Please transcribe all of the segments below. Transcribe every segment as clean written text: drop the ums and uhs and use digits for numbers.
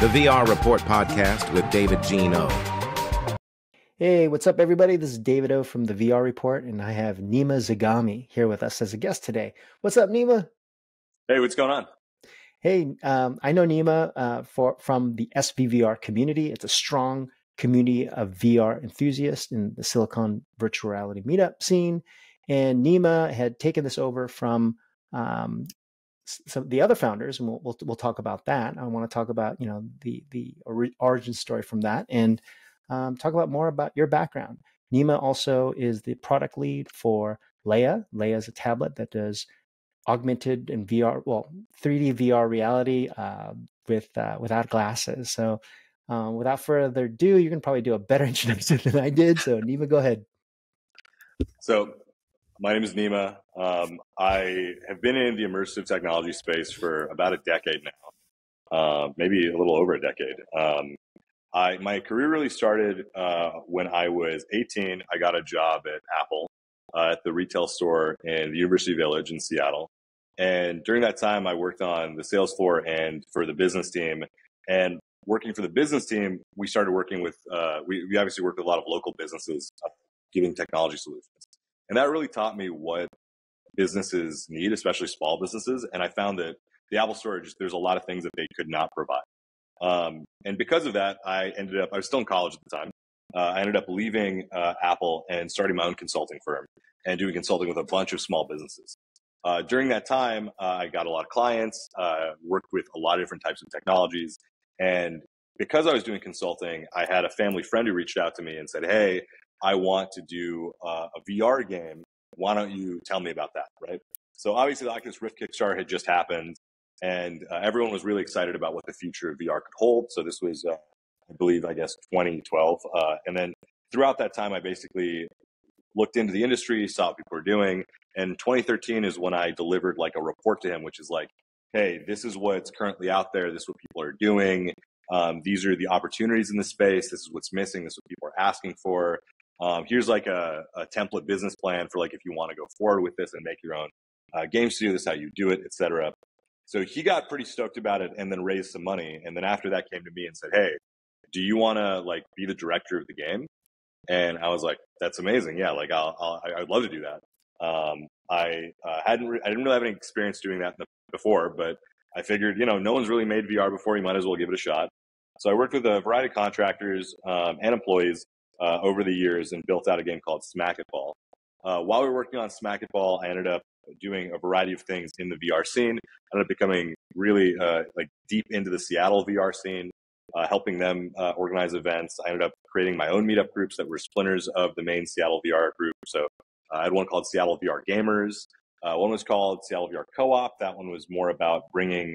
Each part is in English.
the VR Report podcast with David Gene O. Hey, what's up, everybody? This is David O from the VR Report, and I have Nima Zeighami here with us as a guest today. What's up, Nima? Hey, what's going on? Hey, I know Nima from the SVVR community. It's a strong community of VR enthusiasts in the Silicon Virtual Reality Meetup scene. And Nima had taken this over from some of the other founders, and we'll talk about that. I want to talk about the origin story from that, and talk about more about your background. Nima also is the product lead for Leia. Leia is a tablet that does augmented and 3D VR reality without glasses. So without further ado, you can probably do a better introduction than I did. So Nima, go ahead. So my name is Nima. I have been in the immersive technology space for about a decade now, maybe a little over a decade. My career really started when I was 18. I got a job at Apple at the retail store in the University Village in Seattle. And during that time, I worked on the sales floor and for the business team. And working for the business team, we started working with, we obviously worked with a lot of local businesses giving technology solutions. And that really taught me what businesses need, especially small businesses. And I found that the Apple Store, there's a lot of things that they could not provide. And because of that, I was still in college at the time. I ended up leaving Apple and starting my own consulting firm and doing consulting with a bunch of small businesses. During that time, I got a lot of clients, worked with a lot of different types of technologies. And because I was doing consulting, I had a family friend who reached out to me and said, hey, I want to do a VR game. Why don't you tell me about that, right? So obviously the Oculus Rift Kickstarter had just happened, and everyone was really excited about what the future of VR could hold. So this was, I believe, 2012. And then throughout that time, I basically looked into the industry, saw what people were doing. And 2013 is when I delivered like a report to him, which is like, hey, this is what's currently out there. This is what people are doing. These are the opportunities in the space. This is what's missing. This is what people are asking for. Here's like a template business plan for like if you want to go forward with this and make your own game studio. This is how you do it, etc. So he got pretty stoked about it and then raised some money. And then after that came to me and said, hey, do you want to like be the director of the game? And I was like, that's amazing. Yeah, like I'd love to do that. I didn't really have any experience doing that before, but I figured, no one's really made VR before. You might as well give it a shot. So I worked with a variety of contractors and employees over the years and built out a game called Smack It Ball. While we were working on Smack It Ball, I ended up doing a variety of things in the VR scene. I ended up becoming really like deep into the Seattle VR scene, helping them organize events. I ended up creating my own meetup groups that were splinters of the main Seattle VR group. So I had one called Seattle VR Gamers. One was called Seattle VR Co-op. That one was more about bringing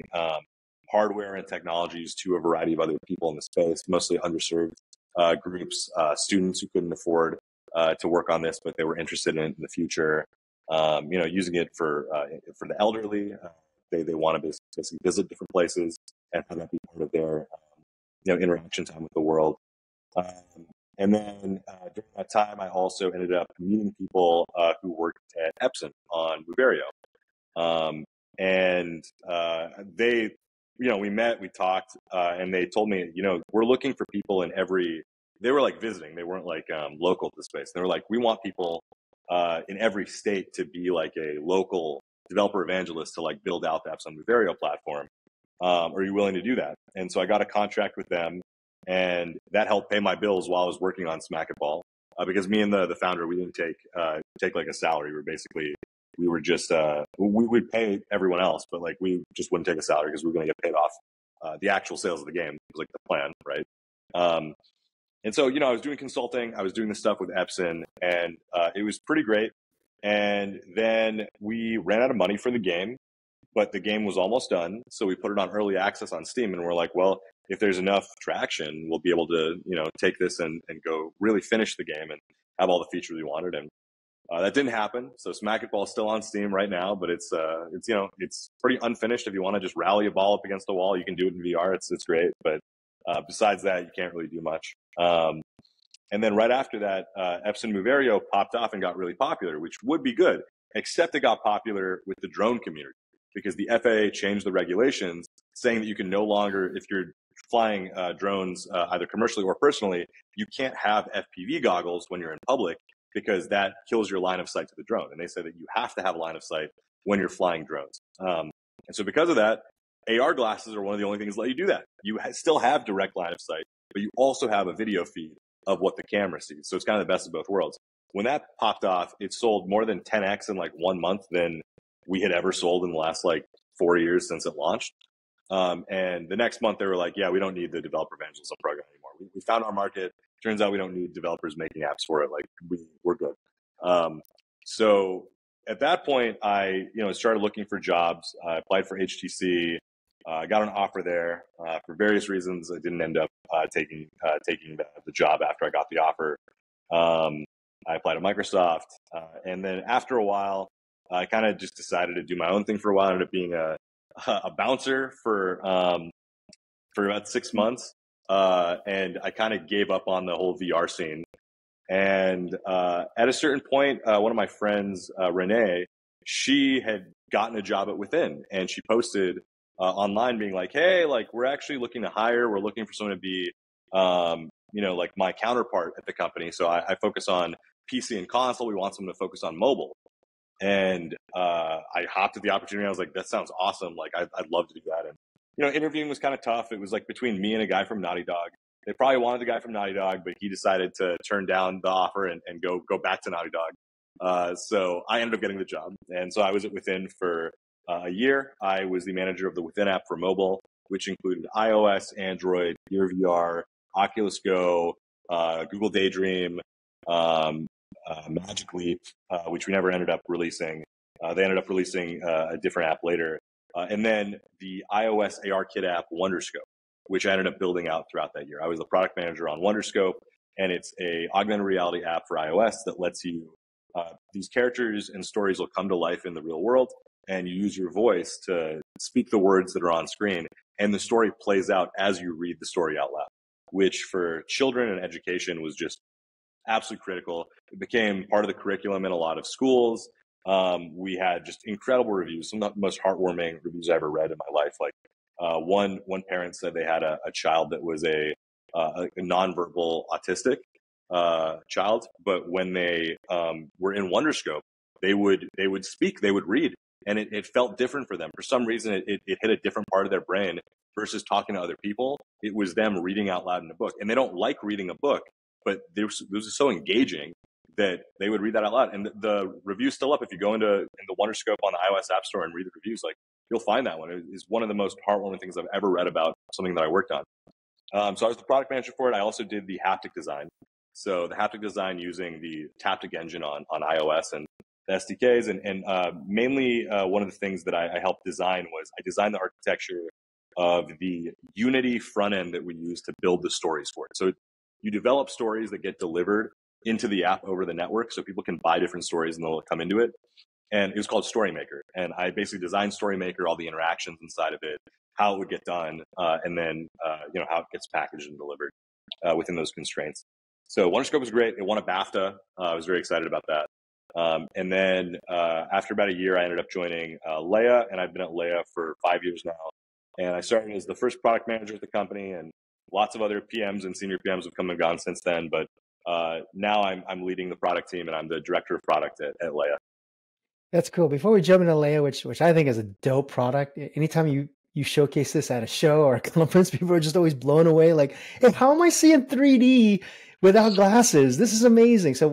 hardware and technologies to a variety of other people in the space, mostly underserved groups, students who couldn't afford to work on this, but they were interested in it in the future. Using it for the elderly. They want to basically visit different places and have that be part of their interaction time with the world. And then during that time, I also ended up meeting people who worked at Epson on Muverio. They, we met, we talked, and they told me, we're looking for people in they were like visiting. They weren't like local to the space. They were like, we want people in every state to be like a local developer evangelist to like build out the Epson Muverio platform. Are you willing to do that? And so I got a contract with them, and that helped pay my bills while I was working on Smack It Ball. Because me and the founder, we didn't take like a salary. We were just, we would pay everyone else, but like we just wouldn't take a salary because we were going to get paid off the actual sales of the game. It was like the plan, right? And so, I was doing consulting, I was doing this stuff with Epson, and it was pretty great. And then we ran out of money for the game, but the game was almost done. So we put it on early access on Steam, and we're like, well, if there's enough traction, we'll be able to, take this and go really finish the game and have all the features we wanted. And that didn't happen. So Smack It Ball is still on Steam right now, but it's pretty unfinished. If you want to just rally a ball up against the wall, you can do it in VR. It's great. But besides that, you can't really do much. And then right after that, Epson Muverio popped off and got really popular, which would be good, except it got popular with the drone community because the FAA changed the regulations saying that you can no longer, if you're flying drones either commercially or personally, you can't have FPV goggles when you're in public because that kills your line of sight to the drone. And they say that you have to have a line of sight when you're flying drones. And so because of that, AR glasses are one of the only things that let you do that. You still have direct line of sight, but you also have a video feed of what the camera sees. So it's kind of the best of both worlds. When that popped off, it sold more than 10x in like 1 month than we had ever sold in the last like 4 years since it launched. And the next month they were like, yeah, we don't need the developer evangelism program anymore. We found our market. Turns out we don't need developers making apps for it. Like we're good. So at that point, I started looking for jobs. I applied for HTC. I got an offer there. For various reasons, I didn't end up taking the job after I got the offer. I applied to Microsoft, and then after a while, I kind of just decided to do my own thing for a while. I ended up being a bouncer for about 6 months, and I kind of gave up on the whole VR scene. And at a certain point, one of my friends, Renee, she had gotten a job at Within, and she posted online being like, hey, like we're actually looking to hire. We're looking for someone to be, like my counterpart at the company. So I focus on PC and console. We want someone to focus on mobile. And I hopped at the opportunity. I was like, that sounds awesome. Like I'd love to do that. And interviewing was kind of tough. It was like between me and a guy from Naughty Dog. They probably wanted the guy from Naughty Dog, but he decided to turn down the offer and go back to Naughty Dog. So I ended up getting the job. And so I was at Within for a year. I was the manager of the Within app for mobile, which included iOS, Android, Gear VR, Oculus Go, Google Daydream, Magic Leap, which we never ended up releasing. They ended up releasing a different app later. And then the iOS AR Kit app, Wonderscope, which I ended up building out throughout that year. I was the product manager on Wonderscope, and it's a augmented reality app for iOS that lets you, these characters and stories will come to life in the real world, and you use your voice to speak the words that are on screen, and the story plays out as you read the story out loud, which for children and education was just absolutely critical. It became part of the curriculum in a lot of schools. We had just incredible reviews, some of the most heartwarming reviews I ever read in my life. Like one parent said they had a child that was a nonverbal autistic child, but when they were in Wonderscope, they would speak, they would read, and it felt different for them. For some reason, it hit a different part of their brain versus talking to other people. It was them reading out loud in a book, and they don't like reading a book, but this was so engaging that they would read that out loud. And the review's still up. If you go into Wonderscope on the iOS App Store and read the reviews, like you'll find that one. It is one of the most heartwarming things I've ever read about something that I worked on. So I was the product manager for it. I also did the haptic design. So the haptic design using the Taptic engine on iOS and the SDKs. And mainly one of the things that I helped design was I designed the architecture of the Unity front end that we use to build the stories for it. So you develop stories that get delivered into the app over the network, so people can buy different stories and they'll come into it. And it was called StoryMaker. And I basically designed StoryMaker, all the interactions inside of it, how it would get done, and then how it gets packaged and delivered within those constraints. So Wonderscope was great. It won a BAFTA. I was very excited about that. And then after about a year, I ended up joining Leia, and I've been at Leia for 5 years now. And I started as the first product manager at the company, and lots of other PMs and senior PMs have come and gone since then. But now I'm leading the product team, and I'm the director of product at Leia. That's cool. Before we jump into Leia, which I think is a dope product, anytime you showcase this at a show or a conference, people are just always blown away. Like, hey, how am I seeing 3D without glasses? This is amazing. So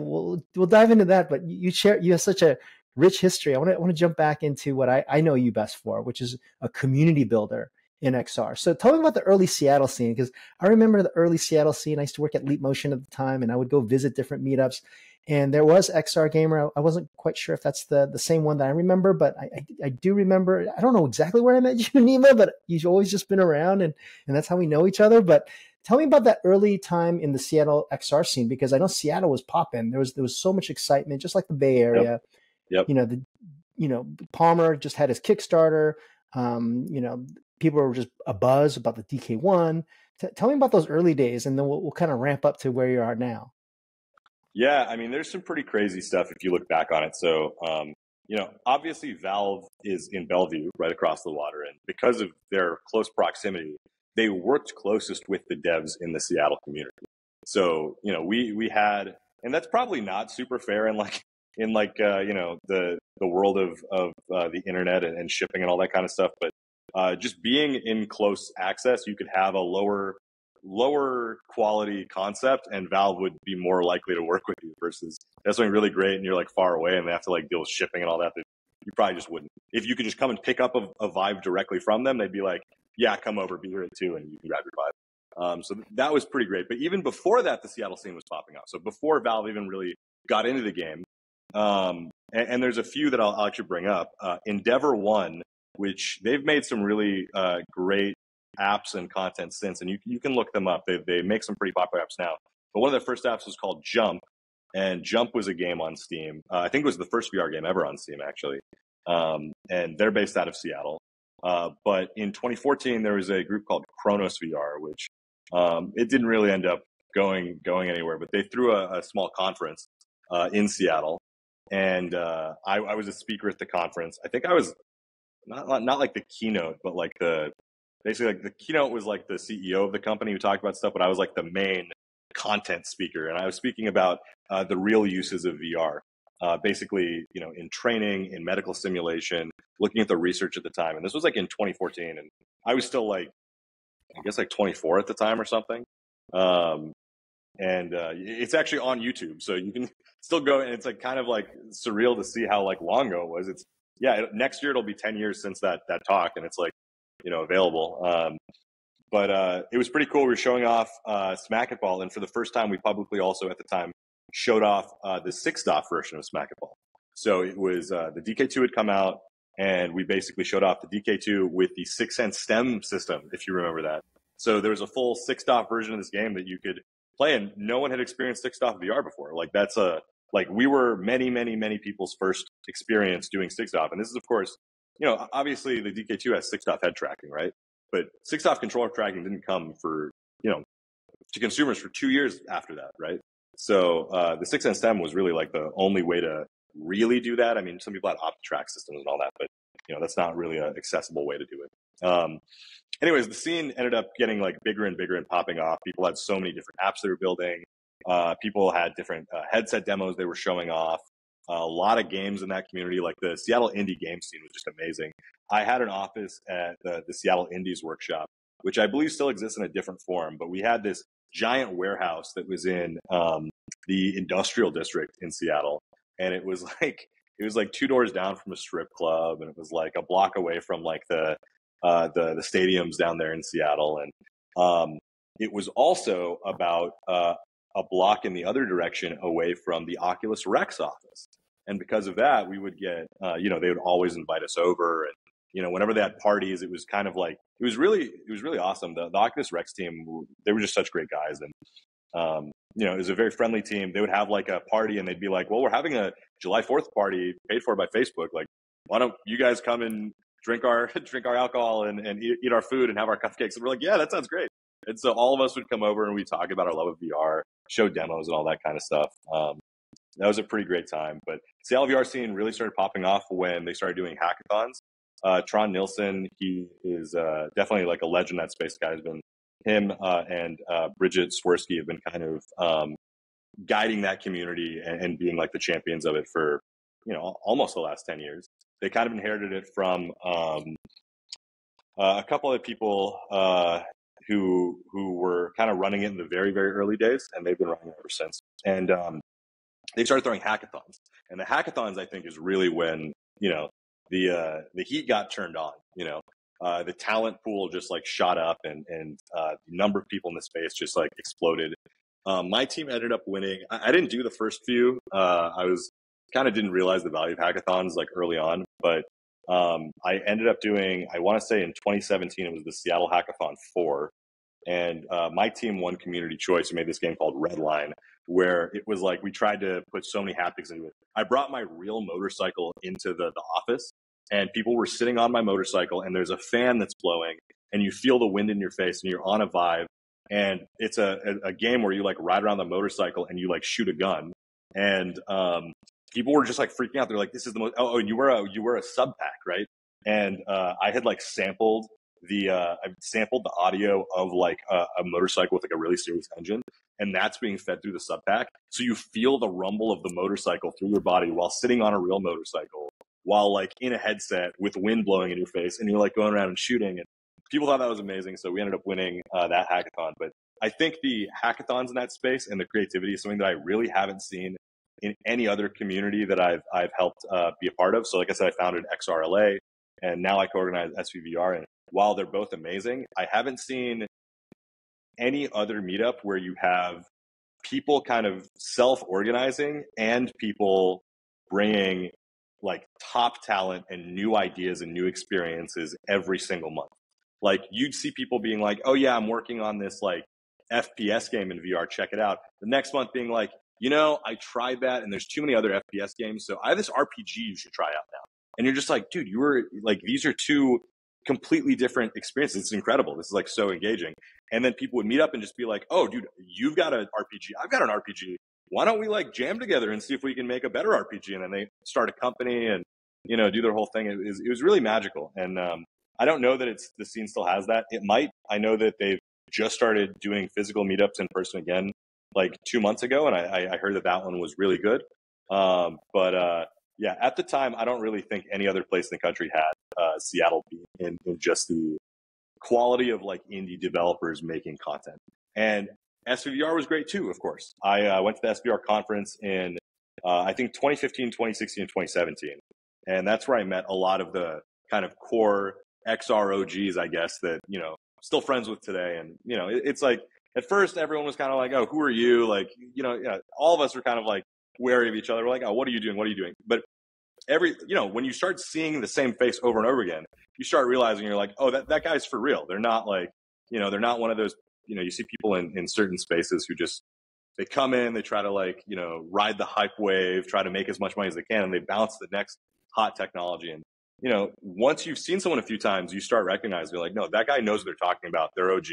we'll dive into that. But you have such a rich history. I want to jump back into what I know you best for, which is a community builder in XR. So tell me about the early Seattle scene, because I remember the early Seattle scene. I used to work at Leap Motion at the time, and I would go visit different meetups. And there was XR Gamer. I wasn't quite sure if that's the same one that I remember, but I do remember. I don't know exactly where I met you, Nima, but you've always just been around, and that's how we know each other. But tell me about that early time in the Seattle XR scene, because I know Seattle was popping. There was so much excitement, just like the Bay Area. Yep. Palmer just had his Kickstarter. People were just abuzz about the DK1. Tell me about those early days, and then we'll kind of ramp up to where you are now. Yeah, I mean, there's some pretty crazy stuff if you look back on it. So obviously Valve is in Bellevue, right across the water, and because of their close proximity, they worked closest with the devs in the Seattle community. So, we had, and that's probably not super fair in the world of the internet and shipping and all that kind of stuff. But just being in close access, you could have a lower quality concept, and Valve would be more likely to work with you versus that's something really great and you're like far away and they have to like deal with shipping and all that. You probably just wouldn't. If you could just come and pick up a Vive directly from them, they'd be like, yeah, come over, be here at 2 and you can grab your Vive. So that was pretty great. But even before that, the Seattle scene was popping up. So before Valve even really got into the game, and there's a few that I'll actually bring up. Endeavor One, which they've made some really great apps and content since, and you can look them up. They make some pretty popular apps now. But one of their first apps was called Jump, and Jump was a game on Steam. I think it was the first VR game ever on Steam, actually. And they're based out of Seattle. But in 2014, there was a group called Chronos VR, which it didn't really end up going anywhere. But they threw a small conference in Seattle, and I was a speaker at the conference. I think I was not like the keynote, but like basically like the keynote was like the CEO of the company who talked about stuff, but I was like the main content speaker, and I was speaking about the real uses of VR. Basically, in training, in medical simulation, looking at the research at the time. And this was like in 2014, and I was still like, I guess like 24 at the time or something. And it's actually on YouTube, so you can still go, and it's like kind of like surreal to see how like long ago it was. Next year it'll be 10 years since that talk, and it's like, available. But it was pretty cool. We were showing off Smack It Ball, and for the first time, we publicly also at the time showed off the 6-DOF version of Smack It Ball. So it was the DK2 had come out, and we basically showed off the DK2 with the 6-Sense STEM system, if you remember that. So there was a full 6-DOF version of this game that you could play, and no one had experienced 6-DOF VR before. Like we were many people's first experience doing 6-DOF, and this is of course, obviously the DK2 has 6-DOF head tracking, right? But 6-DOF controller tracking didn't come to consumers for 2 years after that, right? So the 6-Sense STEM was really like the only way to really do that. I mean, some people had OptiTrack systems and all that, but that's not really an accessible way to do it. Anyways, the scene ended up getting like bigger and bigger and popping off. People had so many different apps they were building. People had different headset demos they were showing off. A lot of games in that community, like the Seattle indie game scene was just amazing. I had an office at the Seattle Indies workshop, which I believe still exists in a different form, but we had this giant warehouse that was in the industrial district in Seattle. And it was like 2 doors down from a strip club, and it was like a block away from like the stadiums down there in Seattle. And it was also about a block in the other direction away from the Oculus Rex office. And because of that, we would get, they would always invite us over. And, whenever they had parties, it was kind of like, it was really awesome. The Oculus Rex team, they were just such great guys. And, it was a very friendly team. They would have like a party and they'd be like, well, we're having a July 4th party paid for by Facebook. Like, why don't you guys come and drink our alcohol and eat our food and have our cupcakes? And we're like, yeah, that sounds great. And so all of us would come over and we'd talk about our love of VR, show demos and all that kind of stuff. That was a pretty great time. But Seattle VR scene really started popping off when they started doing hackathons. Tron Nilsson, he is definitely like a legend in that space. Guy has been him and Bridget Swirsky have been kind of guiding that community and being like the champions of it for almost the last 10 years. They kind of inherited it from a couple of people who were kind of running it in the very, very early days, and they've been running it ever since. And they started throwing hackathons, and the hackathons, I think, is really when the heat got turned on. The talent pool just like shot up, and the number of people in the space just like exploded. My team ended up winning. I didn't do the first few. I was kind of didn't realize the value of hackathons like early on, but I ended up doing, I want to say in 2017, it was the Seattle Hackathon 4. And my team won community choice. We made this game called Redline, where it was like we tried to put so many haptics into it. I brought my real motorcycle into the office, and people were sitting on my motorcycle, and there's a fan that's blowing, and you feel the wind in your face, and you're on a Vive. And it's a game where you like ride around the motorcycle and you like shoot a gun. And people were just like freaking out. They're like, this is the most, and you were a sub pack, right? And I had like sampled the audio of like a motorcycle with like a really serious engine, and that's being fed through the sub pack. So you feel the rumble of the motorcycle through your body while sitting on a real motorcycle, while like in a headset with wind blowing in your face, and you're like going around and shooting. And people thought that was amazing. So we ended up winning that hackathon. But I think the hackathons in that space and the creativity is something that I really haven't seen in any other community that I've helped be a part of. So like I said, I founded XRLA, and now I co-organize SVVR. And while they're both amazing, I haven't seen any other meetup where you have people kind of self-organizing and people bringing like top talent and new ideas and new experiences every single month. Like you'd see people being like, oh yeah, I'm working on this like FPS game in VR, check it out. The next month being like, you know, I tried that and there's too many other FPS games, so I have this RPG you should try out now. And you're just like, dude, you were like, these are two completely different experiences. It's incredible. This is like so engaging. And then people would meet up and just be like, oh, dude, you've got an RPG. I've got an RPG. Why don't we like jam together and see if we can make a better RPG? And then they start a company and, you know, do their whole thing. It was really magical. And I don't know that the scene still has that. It might. I know that they've just started doing physical meetups in person again like 2 months ago. And I heard that one was really good. Yeah, at the time, I don't really think any other place in the country had Seattle be in just the quality of like indie developers making content. And SVVR was great too, of course. I went to the SVR conference in, I think 2015, 2016, and 2017. And that's where I met a lot of the kind of core XR OGs, I guess, that, you know, still friends with today. And, you know, it's like, at first everyone was kind of like, oh, who are you? Like, you know, all of us were kind of like wary of each other. We're like, oh, what are you doing? What are you doing? But when you start seeing the same face over and over again, you start realizing you're like, oh, that guy's for real. They're not like, you know, they're not one of those, you know, you see people in certain spaces who just, they come in, they try to like, you know, ride the hype wave, try to make as much money as they can, and they bounce the next hot technology. And, you know, once you've seen someone a few times, you start recognizing, you're like, no, that guy knows what they're talking about. They're OG.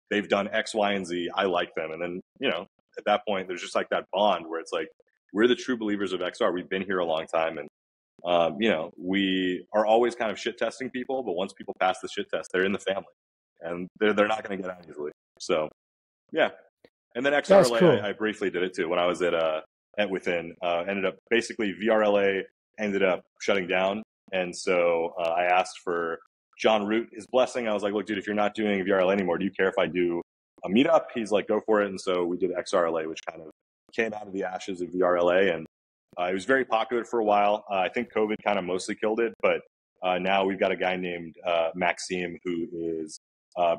They've done X, Y, and Z. I like them. And then, you know, at that point, there's just like that bond where it's like, we're the true believers of XR. We've been here a long time. And, you know, we are always kind of shit testing people, but once people pass the shit test, they're in the family and they're not going to get out easily. So, yeah. And then XRLA, cool. I briefly did it too when I was at Within. Ended up basically VRLA ended up shutting down. And so I asked for John Root his blessing. I was like, look, dude, if you're not doing VRLA anymore, do you care if I do a meetup? He's like, go for it. And so we did XRLA, which kind of came out of the ashes of VRLA. And it was very popular for a while. I think COVID kind of mostly killed it. But now we've got a guy named Maxime who is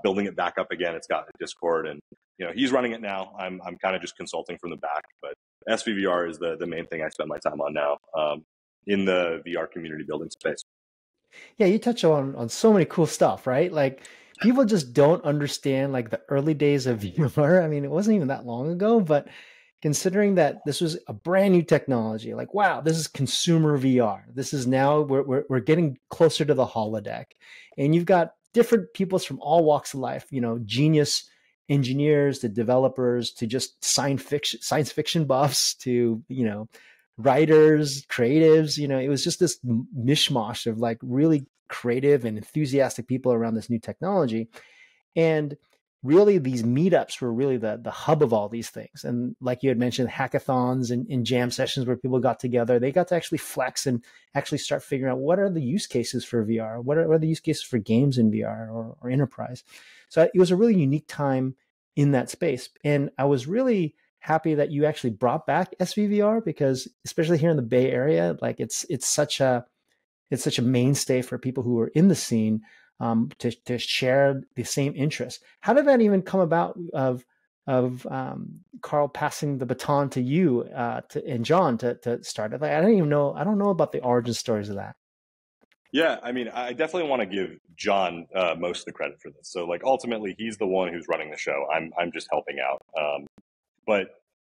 building it back up again. It's got a Discord and, you know, he's running it now. I'm kind of just consulting from the back, but SVVR is the main thing I spend my time on now in the VR community building space. Yeah, you touch on so many cool stuff, right? Like people just don't understand like the early days of VR. I mean, it wasn't even that long ago, but considering that this was a brand new technology, like, wow, this is consumer VR. This is now, we're getting closer to the holodeck. And you've got different peoples from all walks of life, you know, genius engineers to developers to just science fiction buffs to, you know, writers, creatives. You know, it was just this mishmash of like really creative and enthusiastic people around this new technology. And really these meetups were really the hub of all these things. And like you had mentioned, hackathons and jam sessions where people got together, they got to actually flex and actually start figuring out what are the use cases for VR? What are the use cases for games in VR or enterprise? So it was a really unique time in that space. And I was really happy that you actually brought back SVVR because especially here in the Bay Area, like it's such a mainstay for people who are in the scene to share the same interests. How did that even come about of Carl passing the baton to you and John to start it? Like, I don't know about the origin stories of that. Yeah, I mean, I definitely want to give John most of the credit for this. So, like, ultimately, he's the one who's running the show. I'm just helping out. But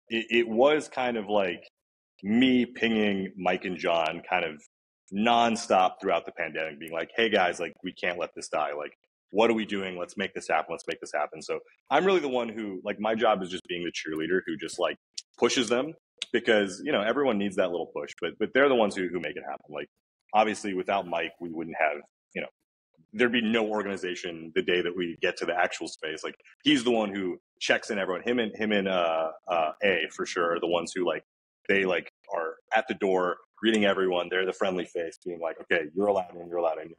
it was kind of like me pinging Mike and John kind of nonstop throughout the pandemic, being like, hey, guys, like, we can't let this die. Like, what are we doing? Let's make this happen. Let's make this happen. So I'm really the one who, like, my job is just being the cheerleader who just, like, pushes them. because, everyone needs that little push, but they're the ones who make it happen. Like, obviously without Mike, we wouldn't have, there'd be no organization the day that we get to the actual space. Like, he's the one who checks in everyone. Him and A for sure are the ones who they are at the door greeting everyone. They're the friendly face, being like, okay, you're allowed in, you're allowed in.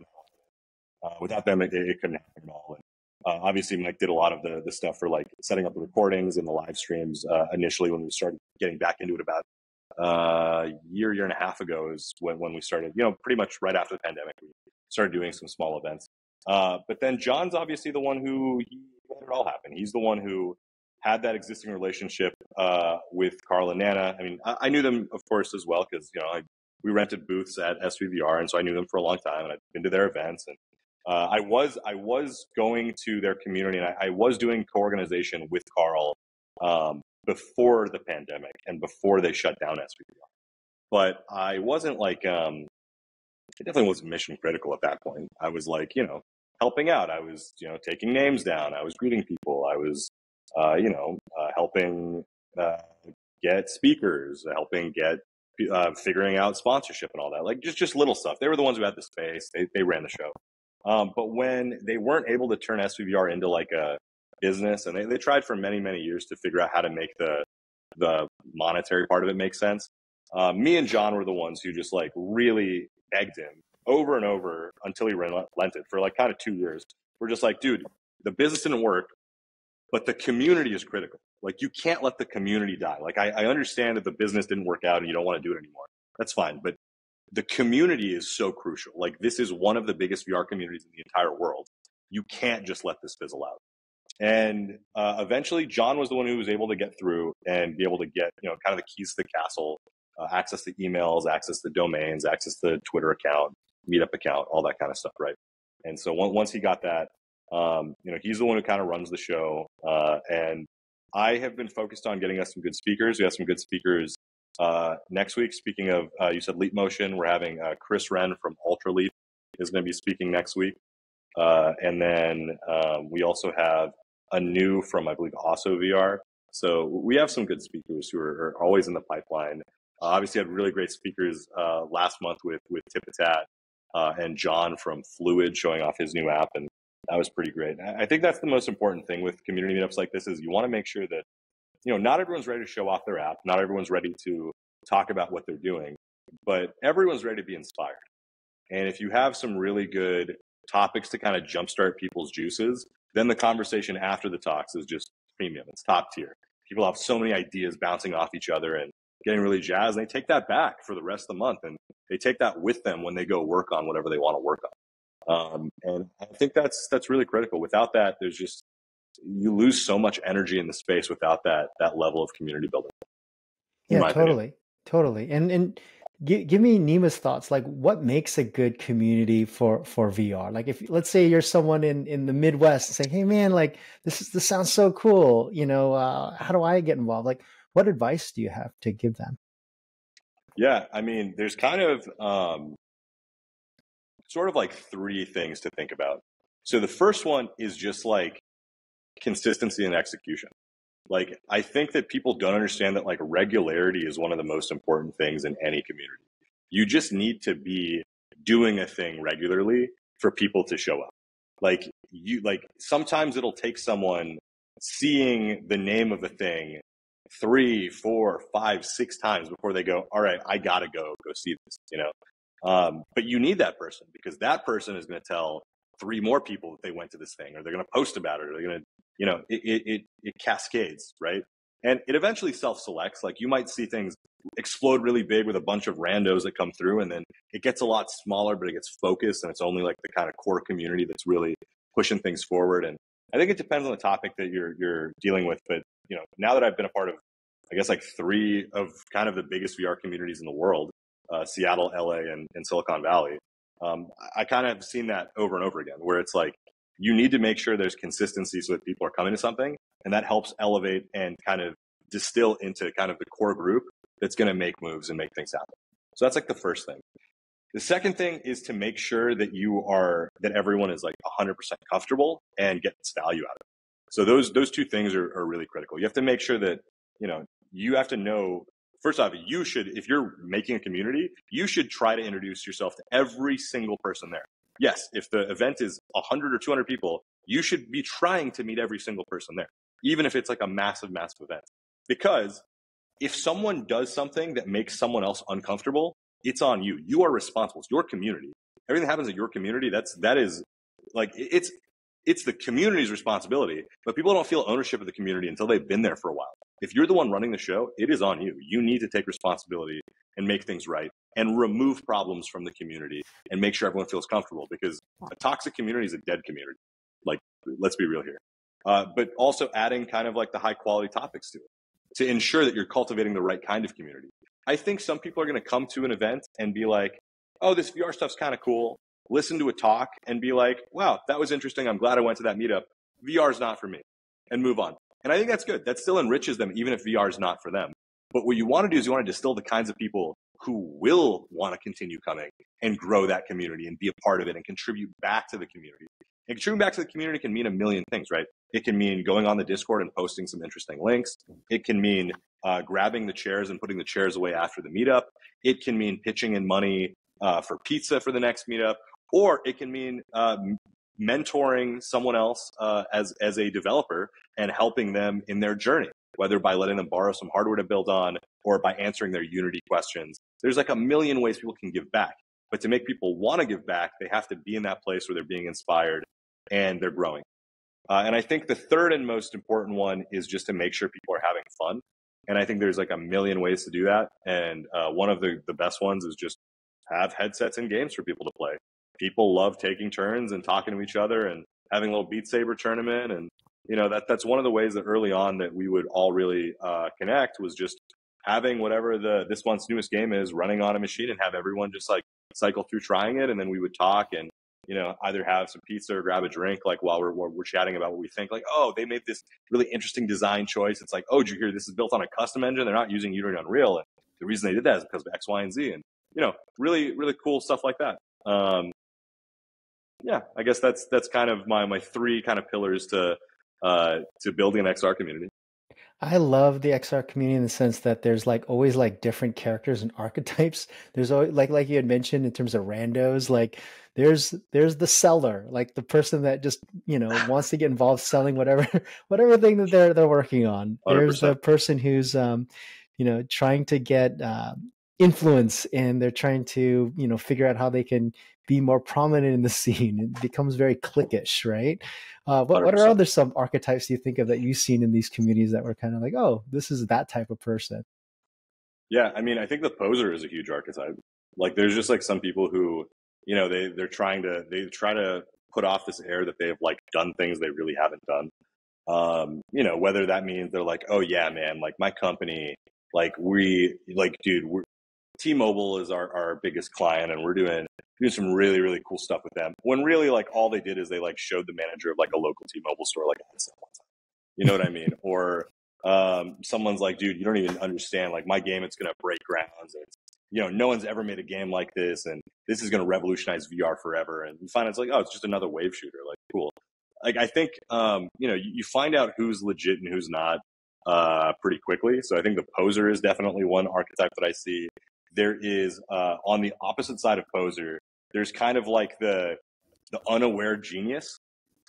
Without them, it couldn't happen at all. And obviously, Mike did a lot of the stuff for setting up the recordings and the live streams initially when we started getting back into it about a year and a half ago is when we started, pretty much right after the pandemic, we started doing some small events. But then John's obviously the one who made it all happen. He's the one who had that existing relationship with Carl and Nana. I mean, I knew them, of course, as well, because, we rented booths at SVVR, and so I knew them for a long time, and I've been to their events. And I was going to their community, and I was doing co-organization with Carl before the pandemic and before they shut down SVVR. But I wasn't it definitely wasn't mission critical at that point. I was helping out. I was, taking names down. I was greeting people. I was, helping get speakers, helping get figuring out sponsorship and all that. Just little stuff. They were the ones who had the space. They ran the show. But when they weren't able to turn SVVR into a business, and they tried for many, many years to figure out how to make the monetary part of it make sense. Me and John were the ones who just really begged him over and over until he relented for kind of 2 years. We're just dude, the business didn't work, but the community is critical. You can't let the community die. I understand that the business didn't work out and you don't want to do it anymore. That's fine. But the community is so crucial. This is one of the biggest VR communities in the entire world. You can't just let this fizzle out. And eventually, John was the one who was able to get through and be able to get, kind of the keys to the castle, access to emails, access to domains, access to Twitter account, Meetup account, all that kind of stuff, right? And so once he got that, he's the one who kind of runs the show. And I have been focused on getting us some good speakers. We have some good speakers next week. Speaking of, you said Leap Motion, we're having Chris Wren from Ultra Leap is going to be speaking next week. And then we also have Anu from, I believe, Also VR. So we have some good speakers who are always in the pipeline. Obviously, had really great speakers last month with Tipatat and John from Fluid showing off his new app, and that was pretty great. I think that's the most important thing with community meetups like this is you want to make sure that not everyone's ready to show off their app, not everyone's ready to talk about what they're doing, but everyone's ready to be inspired. And if you have some really good topics to kind of jumpstart people's juices, then the conversation after the talks is just premium. It's top tier. People have so many ideas bouncing off each other and getting really jazzed, and they take that back for the rest of the month, and they take that with them when they go work on whatever they want to work on. And I think that's really critical. Without that, you lose so much energy in the space without that level of community building. Yeah, totally. And give me Nima's thoughts. What makes a good community for VR? If let's say you're someone in the Midwest saying, "Hey, man, this sounds so cool. How do I get involved?" What advice do you have to give them? Yeah, I mean, there's kind of sort of three things to think about. So the first one is just consistency and execution. I think that people don't understand that regularity is one of the most important things in any community. You just need to be doing a thing regularly for people to show up. Sometimes it'll take someone seeing the name of a thing 3, 4, 5, 6 times before they go, all right, I gotta go see this, but you need that person because that person is going to tell 3 more people that they went to this thing, or they're going to post about it, or they're going to, it cascades, right? And it eventually self-selects. You might see things explode really big with a bunch of randos that come through, and then it gets a lot smaller, but it gets focused, and it's only the kind of core community that's really pushing things forward. And I think it depends on the topic that you're dealing with. But now that I've been a part of, I guess 3 of kind of the biggest VR communities in the world, Seattle, LA, and Silicon Valley, I kind of have seen that over and over again, where it's you need to make sure there's consistency so that people are coming to something, and that helps elevate and kind of distill into kind of the core group that's going to make moves and make things happen. So that's the first thing. The second thing is to make sure that that everyone is 100% comfortable and gets value out of it. So those 2 things are really critical. You have to make sure that, you have to know first off, you should, if you're making a community, you should try to introduce yourself to every single person there. Yes, if the event is 100 or 200 people, you should be trying to meet every single person there, even if it's like a massive, massive event. Because if someone does something that makes someone else uncomfortable, it's on you. You are responsible. It's your community. Everything that happens at your community, that is like, it's the community's responsibility, but people don't feel ownership of the community until they've been there for a while. If you're the one running the show, it is on you. You need to take responsibility and make things right and remove problems from the community and make sure everyone feels comfortable, because a toxic community is a dead community. Like, let's be real here. But also adding kind of like the high quality topics to it to ensure that you're cultivating the right kind of community. I think some people are going to come to an event and be like, oh, this VR stuff's kind of cool. Listen to a talk and be like, wow, that was interesting. I'm glad I went to that meetup. VR is not for me, and move on. And I think that's good. That still enriches them, even if VR is not for them. But what you want to do is you want to distill the kinds of people who will want to continue coming and grow that community and be a part of it and contribute back to the community. And contributing back to the community can mean a million things, right? It can mean going on the Discord and posting some interesting links. It can mean grabbing the chairs and putting the chairs away after the meetup. It can mean pitching in money for pizza for the next meetup. Or it can mean mentoring someone else as a developer and helping them in their journey, whether by letting them borrow some hardware to build on or by answering their Unity questions. There's like a million ways people can give back. But to make people want to give back, they have to be in that place where they're being inspired and they're growing. And I think the third and most important one is just to make sure people are having fun. And I think there's like a million ways to do that. And one of the best ones is just have headsets and games for people to play. People love taking turns and talking to each other and having a little Beat Saber tournament. And, you know, that's one of the ways that early on that we would all really connect was just having whatever this month's newest game is running on a machine and have everyone just like cycle through trying it. And then we would talk and, you know, either have some pizza or grab a drink, like while we're chatting about what we think, like, oh, they made this really interesting design choice. It's like, oh, did you hear this is built on a custom engine? They're not using Unity Unreal. And the reason they did that is because of X, Y, and Z. And, you know, really, really cool stuff like that. Yeah, I guess that's kind of my three kind of pillars to building an XR community. I love the XR community in the sense that there's like always like different characters and archetypes. There's always like you had mentioned in terms of randos, like there's the seller, like the person that just, you know, wants to get involved selling whatever thing that they're working on. 100%. There's the person who's you know, trying to get influence, and they're trying to, you know, figure out how they can be more prominent in the scene. It becomes very cliquish, right? What are other some archetypes do you think of that you've seen in these communities that were kind of like, oh, this is that type of person? Yeah, I mean, I think the poser is a huge archetype. Like, there's just like some people who, you know, they try to put off this air that they have like done things they really haven't done. You know, whether that means they're like, oh yeah, man, like my company, like T-Mobile is our biggest client, and we're doing some really, really cool stuff with them. When really, like, all they did is they like showed the manager of like a local T-Mobile store like a headset one time. You know what I mean? Or someone's like, dude, you don't even understand. Like, my game, it's gonna break grounds. And it's, you know, no one's ever made a game like this, and this is gonna revolutionize VR forever. And you find it's like, oh, it's just another wave shooter. Like, cool. Like, I think you know, you find out who's legit and who's not pretty quickly. So I think the poser is definitely one archetype that I see. There is on the opposite side of poser, there's kind of like the unaware genius.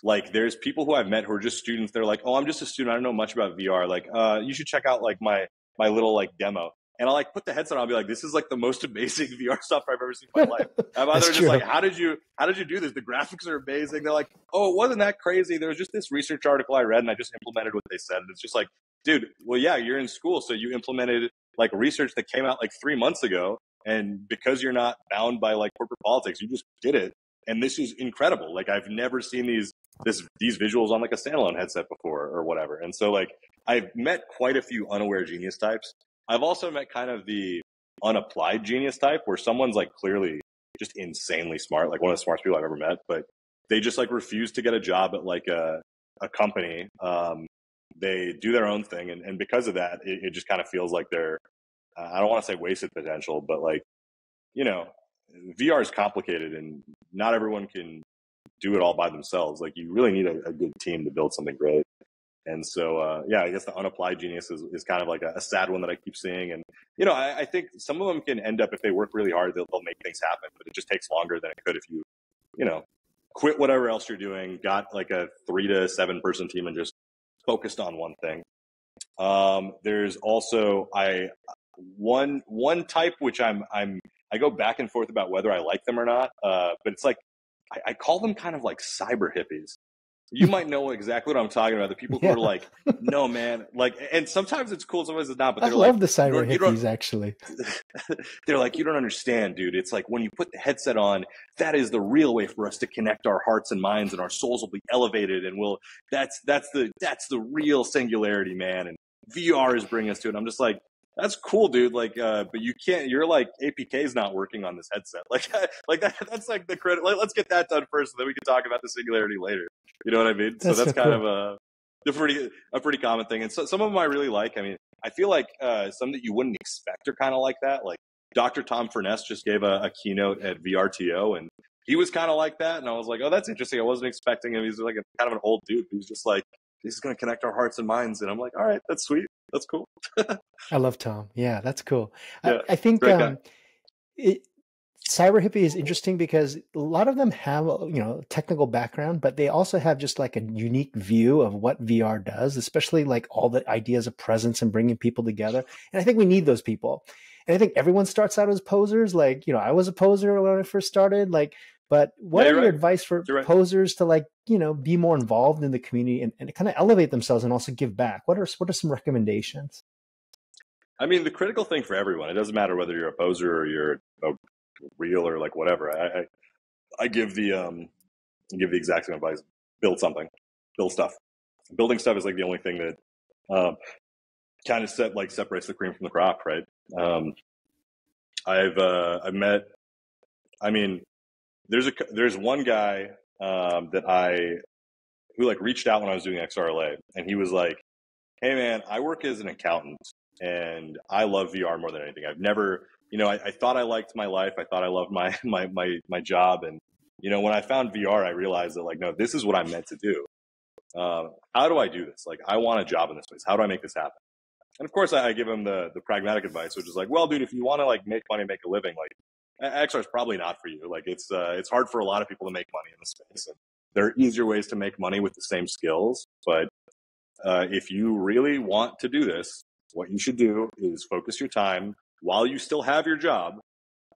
Like, there's people who I've met who are just students. They're like, oh, I'm just a student. I don't know much about VR. Like, you should check out like my little like demo. And I'll like put the headset on. I'll be like, this is like the most amazing VR stuff I've ever seen in my life. I'm either just like, how did you do this? The graphics are amazing. They're like, oh, it wasn't that crazy. There was just this research article I read and I just implemented what they said. And it's just like, dude, well, yeah, you're in school. So you implemented like research that came out like 3 months ago. And because you're not bound by like corporate politics, you just did it. And this is incredible. Like, I've never seen these visuals on like a standalone headset before or whatever. And so like, I've met quite a few unaware genius types. I've also met kind of the unapplied genius type where someone's like clearly just insanely smart, like one of the smartest people I've ever met, but they just like refuse to get a job at like a company. They do their own thing. And because of that, it just kind of feels like they're, I don't want to say wasted potential, but like, you know, VR is complicated and not everyone can do it all by themselves. Like, you really need a good team to build something great. And so, yeah, I guess the unapplied genius is kind of like a sad one that I keep seeing. And, you know, I think some of them can end up, if they work really hard, they'll make things happen, but it just takes longer than it could if you know, quit whatever else you're doing, got like a 3 to 7 person team and just focused on one thing. There's also one type which I go back and forth about whether I like them or not. But it's like I call them kind of like cyber hippies. You might know exactly what I'm talking about. The people who are like, no, man, like, and sometimes it's cool, sometimes it's not. But I love the cyber hippies, actually. They're like, you don't understand, dude. It's like when you put the headset on, that is the real way for us to connect our hearts and minds, and our souls will be elevated, and that's the real singularity, man. And VR is bringing us to it. I'm just like, that's cool, dude. Like, but you can't. You're like, APK is not working on this headset. Like that. That's like the credit. Like, let's get that done first, and then we can talk about the singularity later. You know what I mean? That's so that's kind cool. Of a pretty common thing. And so some of them I really like. I mean, I feel like some that you wouldn't expect are kind of like that. Like Dr. Tom Furness just gave a keynote at VRTO, and he was kind of like that. And I was like, oh, that's interesting. I wasn't expecting him. He's like kind of an old dude. He's just like, this is going to connect our hearts and minds. And I'm like, all right, that's sweet. That's cool. I love Tom. Yeah, that's cool. Yeah, I think cyber hippie is interesting because a lot of them have, technical background, but they also have just like a unique view of what VR does, especially like all the ideas of presence and bringing people together. And I think we need those people. And I think everyone starts out as posers. Like, I was a poser when I first started, but what are your advice for posers to be more involved in the community and kind of elevate themselves and also give back? What are some recommendations? I mean, the critical thing for everyone, it doesn't matter whether you're a poser or you're real or like whatever. I give the exact same advice. Build something, build stuff. Building stuff is like the only thing that kind of separates the cream from the crop, right? I've met, I mean, there's one guy who like reached out when I was doing XRLA, and he was like, hey man, I work as an accountant and I love VR more than anything. I've never, I thought I liked my life. I thought I loved my job. And, when I found VR, I realized that no, this is what I'm meant to do. How do I do this? Like, I want a job in this place. How do I make this happen? And of course I give him the pragmatic advice, which is like, well, dude, if you want to make money, make a living, XR is probably not for you. Like it's hard for a lot of people to make money in this space. And there are easier ways to make money with the same skills. But if you really want to do this, what you should do is focus your time while you still have your job.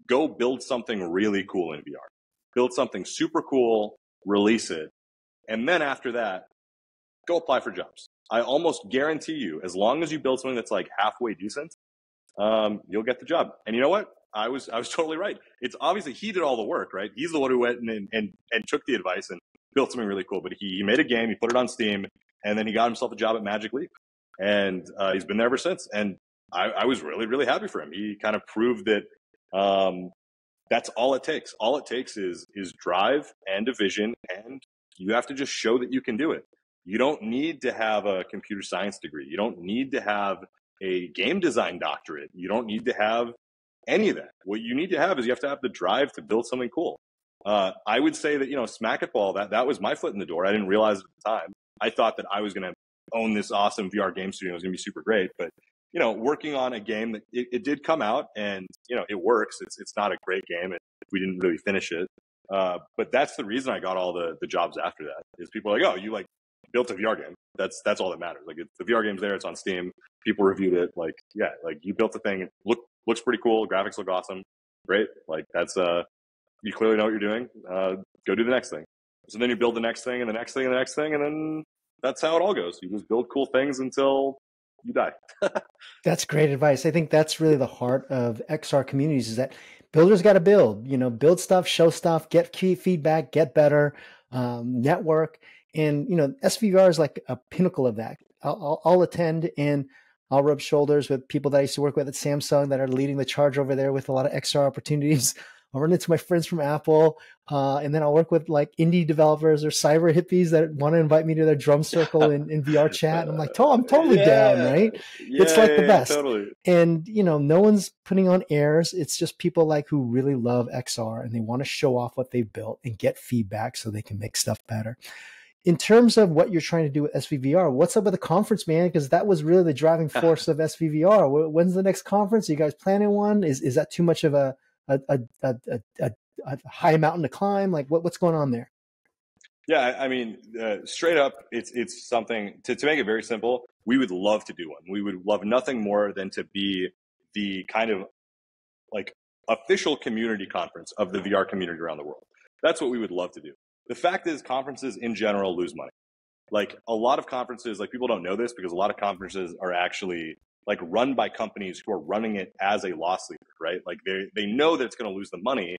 Go build something really cool in VR. Build something super cool, release it. And then after that, go apply for jobs. I almost guarantee you, as long as you build something that's like halfway decent, you'll get the job. And you know what? I was totally right. It's obviously he did all the work, right? He's the one who went and took the advice and built something really cool. But he made a game, he put it on Steam, and then he got himself a job at Magic Leap. And he's been there ever since. And I was really, really happy for him. He kind of proved that that's all it takes. All it takes is drive and a vision, and you have to just show that you can do it. You don't need to have a computer science degree. You don't need to have a game design doctorate. You don't need to have any of that. What you need to have is you have to have the drive to build something cool. I would say that, Smack It Ball, that was my foot in the door. I didn't realize it at the time. I thought that I was going to own this awesome VR game studio. It was going to be super great. But, working on a game that it did come out and, it works. It's not a great game. We didn't really finish it. But that's the reason I got all the jobs after that is people are like, oh, you built a VR game. That's all that matters. The VR game's there. It's on Steam. People reviewed it. You built the thing. It looks pretty cool. Graphics look awesome. Great. That's, you clearly know what you're doing. Go do the next thing. So then you build the next thing and the next thing and the next thing. And then that's how it all goes. You just build cool things until you die. That's great advice. I think that's really the heart of XR communities is that builders got to build, build stuff, show stuff, get key feedback, get better, network. And, SVVR is like a pinnacle of that. I'll attend and I'll rub shoulders with people that I used to work with at Samsung that are leading the charge over there with a lot of XR opportunities. I'll run into my friends from Apple, and then I'll work with indie developers or cyber hippies that want to invite me to their drum circle in VR chat. And I'm like, I'm totally down, right? It's like the best. Totally. And, no one's putting on airs. It's just people who really love XR and they want to show off what they've built and get feedback so they can make stuff better. in terms of what you're trying to do with SVVR, what's up with the conference, man? Because that was really the driving force of SVVR. When's the next conference? Are you guys planning one? Is that too much of a high mountain to climb? Like what's going on there? Yeah, I mean, straight up, it's something to make it very simple. We would love to do one. We would love nothing more than to be the kind of like official community conference of the VR community around the world. That's what we would love to do. The fact is, conferences in general lose money. Like a lot of conferences, like people don't know this because a lot of conferences are actually like run by companies who are running it as a loss leader, right? Like they know that it's going to lose the money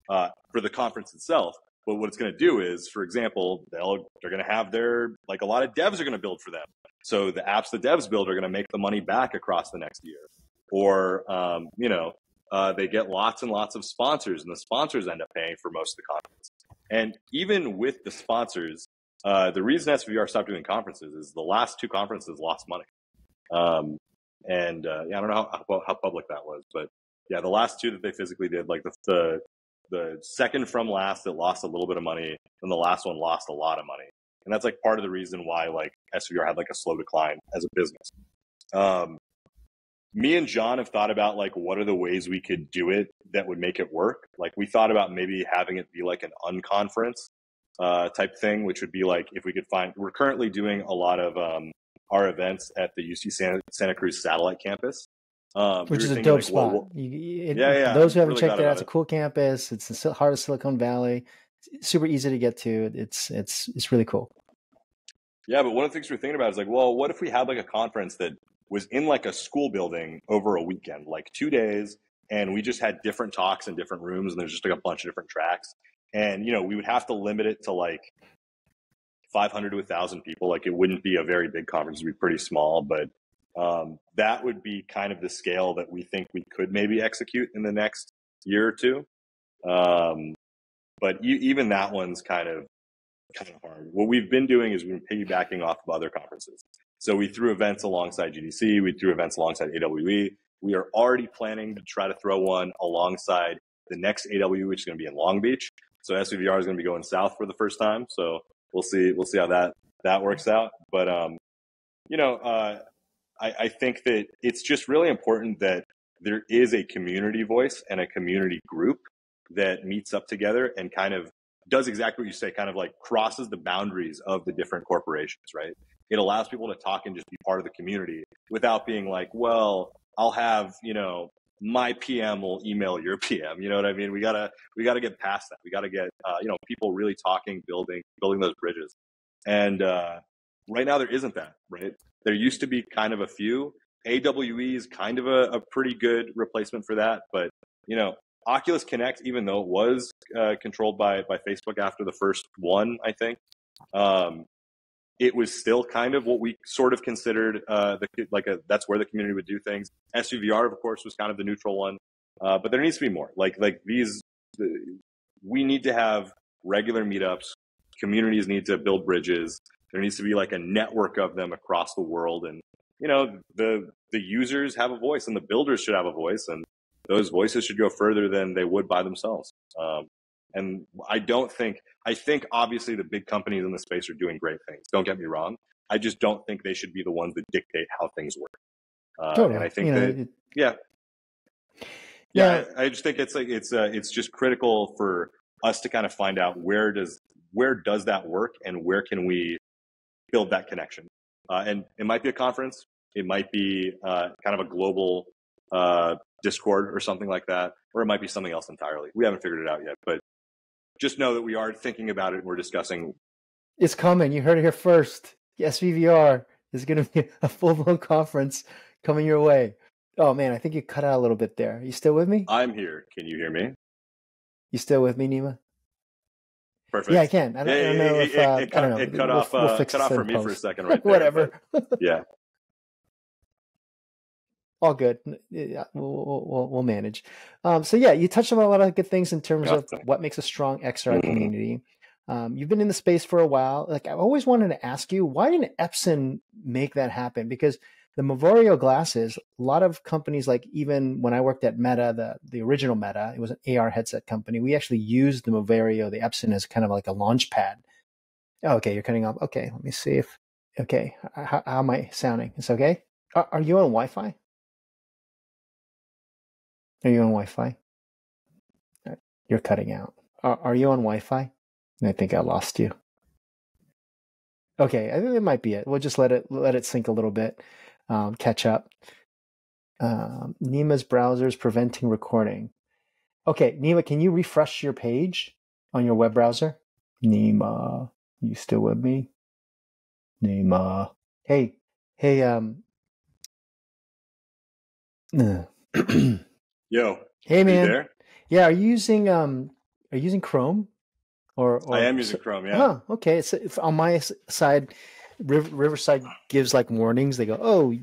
for the conference itself. But what it's going to do is, for example, they're going to have like a lot of devs are going to build for them. So the apps the devs build are going to make the money back across the next year. Or, they get lots and lots of sponsors, and the sponsors end up paying for most of the conference. And even with the sponsors, the reason SVVR stopped doing conferences is the last 2 conferences lost money. I don't know how public that was, but yeah, the last 2 that they physically did, like the second from last that lost a little bit of money, and the last one lost a lot of money. And that's like part of the reason why like SVVR had like a slow decline as a business. Me and John have thought about like what are the ways we could do it that would make it work. Like we thought about maybe having it be like an unconference type thing, which would be like if we could we're currently doing a lot of our events at the UC Santa Cruz satellite campus. Which is a dope spot. Those who haven't checked it out, it's a cool campus. It's the heart of Silicon Valley. It's super easy to get to. It's really cool. Yeah, but one of the things we're thinking about is like, well, what if we had like a conference that was in like a school building over a weekend, like 2 days, and we just had different talks in different rooms, and there's just like a bunch of different tracks. And, we would have to limit it to like 500 to 1,000 people. Like it wouldn't be a very big conference. It would be pretty small, but that would be kind of the scale that we think we could maybe execute in the next year or 2. But even that one's kind of hard. What we've been doing is we've been piggybacking off of other conferences. So we threw events alongside GDC. We threw events alongside AWE. We are already planning to try to throw one alongside the next AWE, which is going to be in Long Beach. So SVVR is going to be going south for the first time. So we'll see how that works out. But, I think that it's just really important that there is a community voice and a community group that meets up together and kind of does exactly what you say, kind of like crosses the boundaries of the different corporations, right? It allows people to talk and just be part of the community without being like, well, I'll have, my PM will email your PM. You know what I mean? We gotta get past that. We gotta get, people really talking, building those bridges. And, right now there isn't that, right? There used to be kind of a few. AWE is kind of a pretty good replacement for that. But, Oculus Connect, even though it was controlled by Facebook after the first one, I think, it was still kind of what we sort of considered that's where the community would do things. SVVR, of course, was kind of the neutral one, but there needs to be more. We need to have regular meetups. Communities need to build bridges. There needs to be like a network of them across the world, and the users have a voice, and the builders should have a voice, and those voices should go further than they would by themselves. And I think obviously the big companies in the space are doing great things. Don't get me wrong. I just don't think they should be the ones that dictate how things work. Totally. And I think I just think it's just critical for us to kind of find out where does that work and where can we build that connection. And it might be a conference. It might be kind of a global Discord or something like that, or it might be something else entirely. We haven't figured it out yet, but just know that we are thinking about it and we're discussing. It's coming. You heard it here first. SVVR is going to be a full-blown conference coming your way. Oh, man, I think you cut out a little bit there. You still with me? I'm here. Can you hear me? You still with me, Nima? Perfect. Yeah, I can. I don't know if... It cut off for me for a second right there. Whatever. Yeah. All good. We'll manage. So yeah, you touched on a lot of good things in terms of what makes a strong XR community. You've been in the space for a while. Like I always wanted to ask you, why didn't Epson make that happen? Because the Movario glasses, a lot of companies, like even when I worked at Meta, the original Meta, it was an AR headset company. We actually used the Movario, the Epson, as kind of like a launch pad Oh, okay, you're cutting off. Okay, let me see if. Okay, how am I sounding? It's okay. Are you on Wi-Fi? Are you on Wi-Fi? You're cutting out. Are you on Wi-Fi? I think I lost you. Okay, I think it might be it. We'll just let it sink a little bit, catch up. Nima's browser is preventing recording. Okay, Nima, can you refresh your page on your web browser? Nima, you still with me? Nima. Hey, hey, Yo, hey, are you man. there? Yeah, are you using Chrome I or am using Chrome, yeah. oh, okay. It's on my side. Riverside gives like warnings. They go, oh,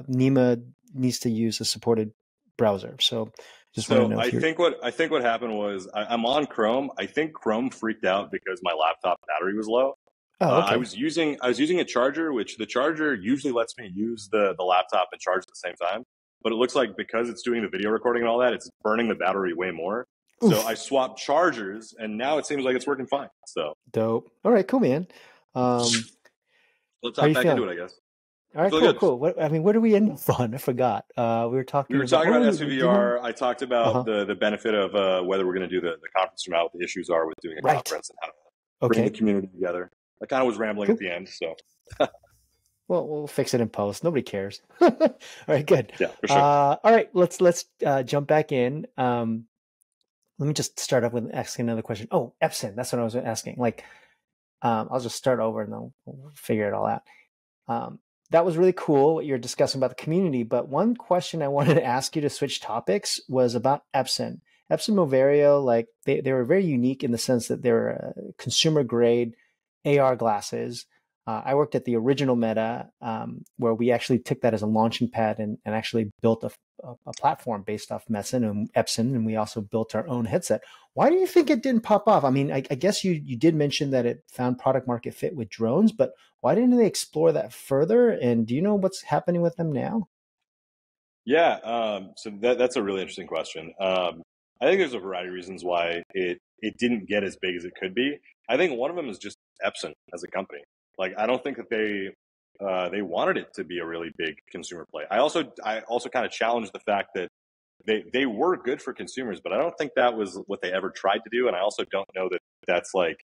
Nima needs to use a supported browser. So just want to So know if you're. I think what happened was I'm on Chrome. I think Chrome freaked out because my laptop battery was low. Oh, I okay. was using a charger, which the charger usually lets me use the laptop and charge at the same time. But it looks like because it's doing the video recording and all that, it's burning the battery way more. So Oof. I swapped chargers, and now it seems like it's working fine. So Dope. All right, cool, man. let's How are hop you back into feeling? it, I guess. All I right, feel cool, good. cool. Where do we end up on? I forgot. We were We talking were about. talking Oh, about did you remember? SVVR. I talked about Uh-huh. the benefit of whether we're going to do the conference or not, what the issues are with doing a Right. conference, and how to bring the Okay. community together. I kind of was rambling at Cool. the end, so Well, we'll fix it in post. Nobody cares. All right, good. yeah, for sure. All right, let's jump back in. Let me just start off with asking another question. Oh, Epson. That's what I was asking. Like, I'll just start over and then we'll figure it all out. Um, that was really cool what you're discussing about the community. But one question I wanted to ask you to switch topics was about Epson. Epson Moverio, like they were very unique in the sense that they're consumer grade AR glasses. I worked at the original Meta, where we actually took that as a launching pad and actually built a platform based off Epson, and we also built our own headset. Why do you think it didn't pop off? I mean, I guess you did mention that it found product market fit with drones, but why didn't they explore that further? And do you know what's happening with them now? Yeah, so that's a really interesting question. I think there's a variety of reasons why it didn't get as big as it could be. I think one of them is just Epson as a company. Like, I don't think that they wanted it to be a really big consumer play. I also kind of challenged the fact that they were good for consumers, but I don't think that was what they ever tried to do. And I also don't know that that's like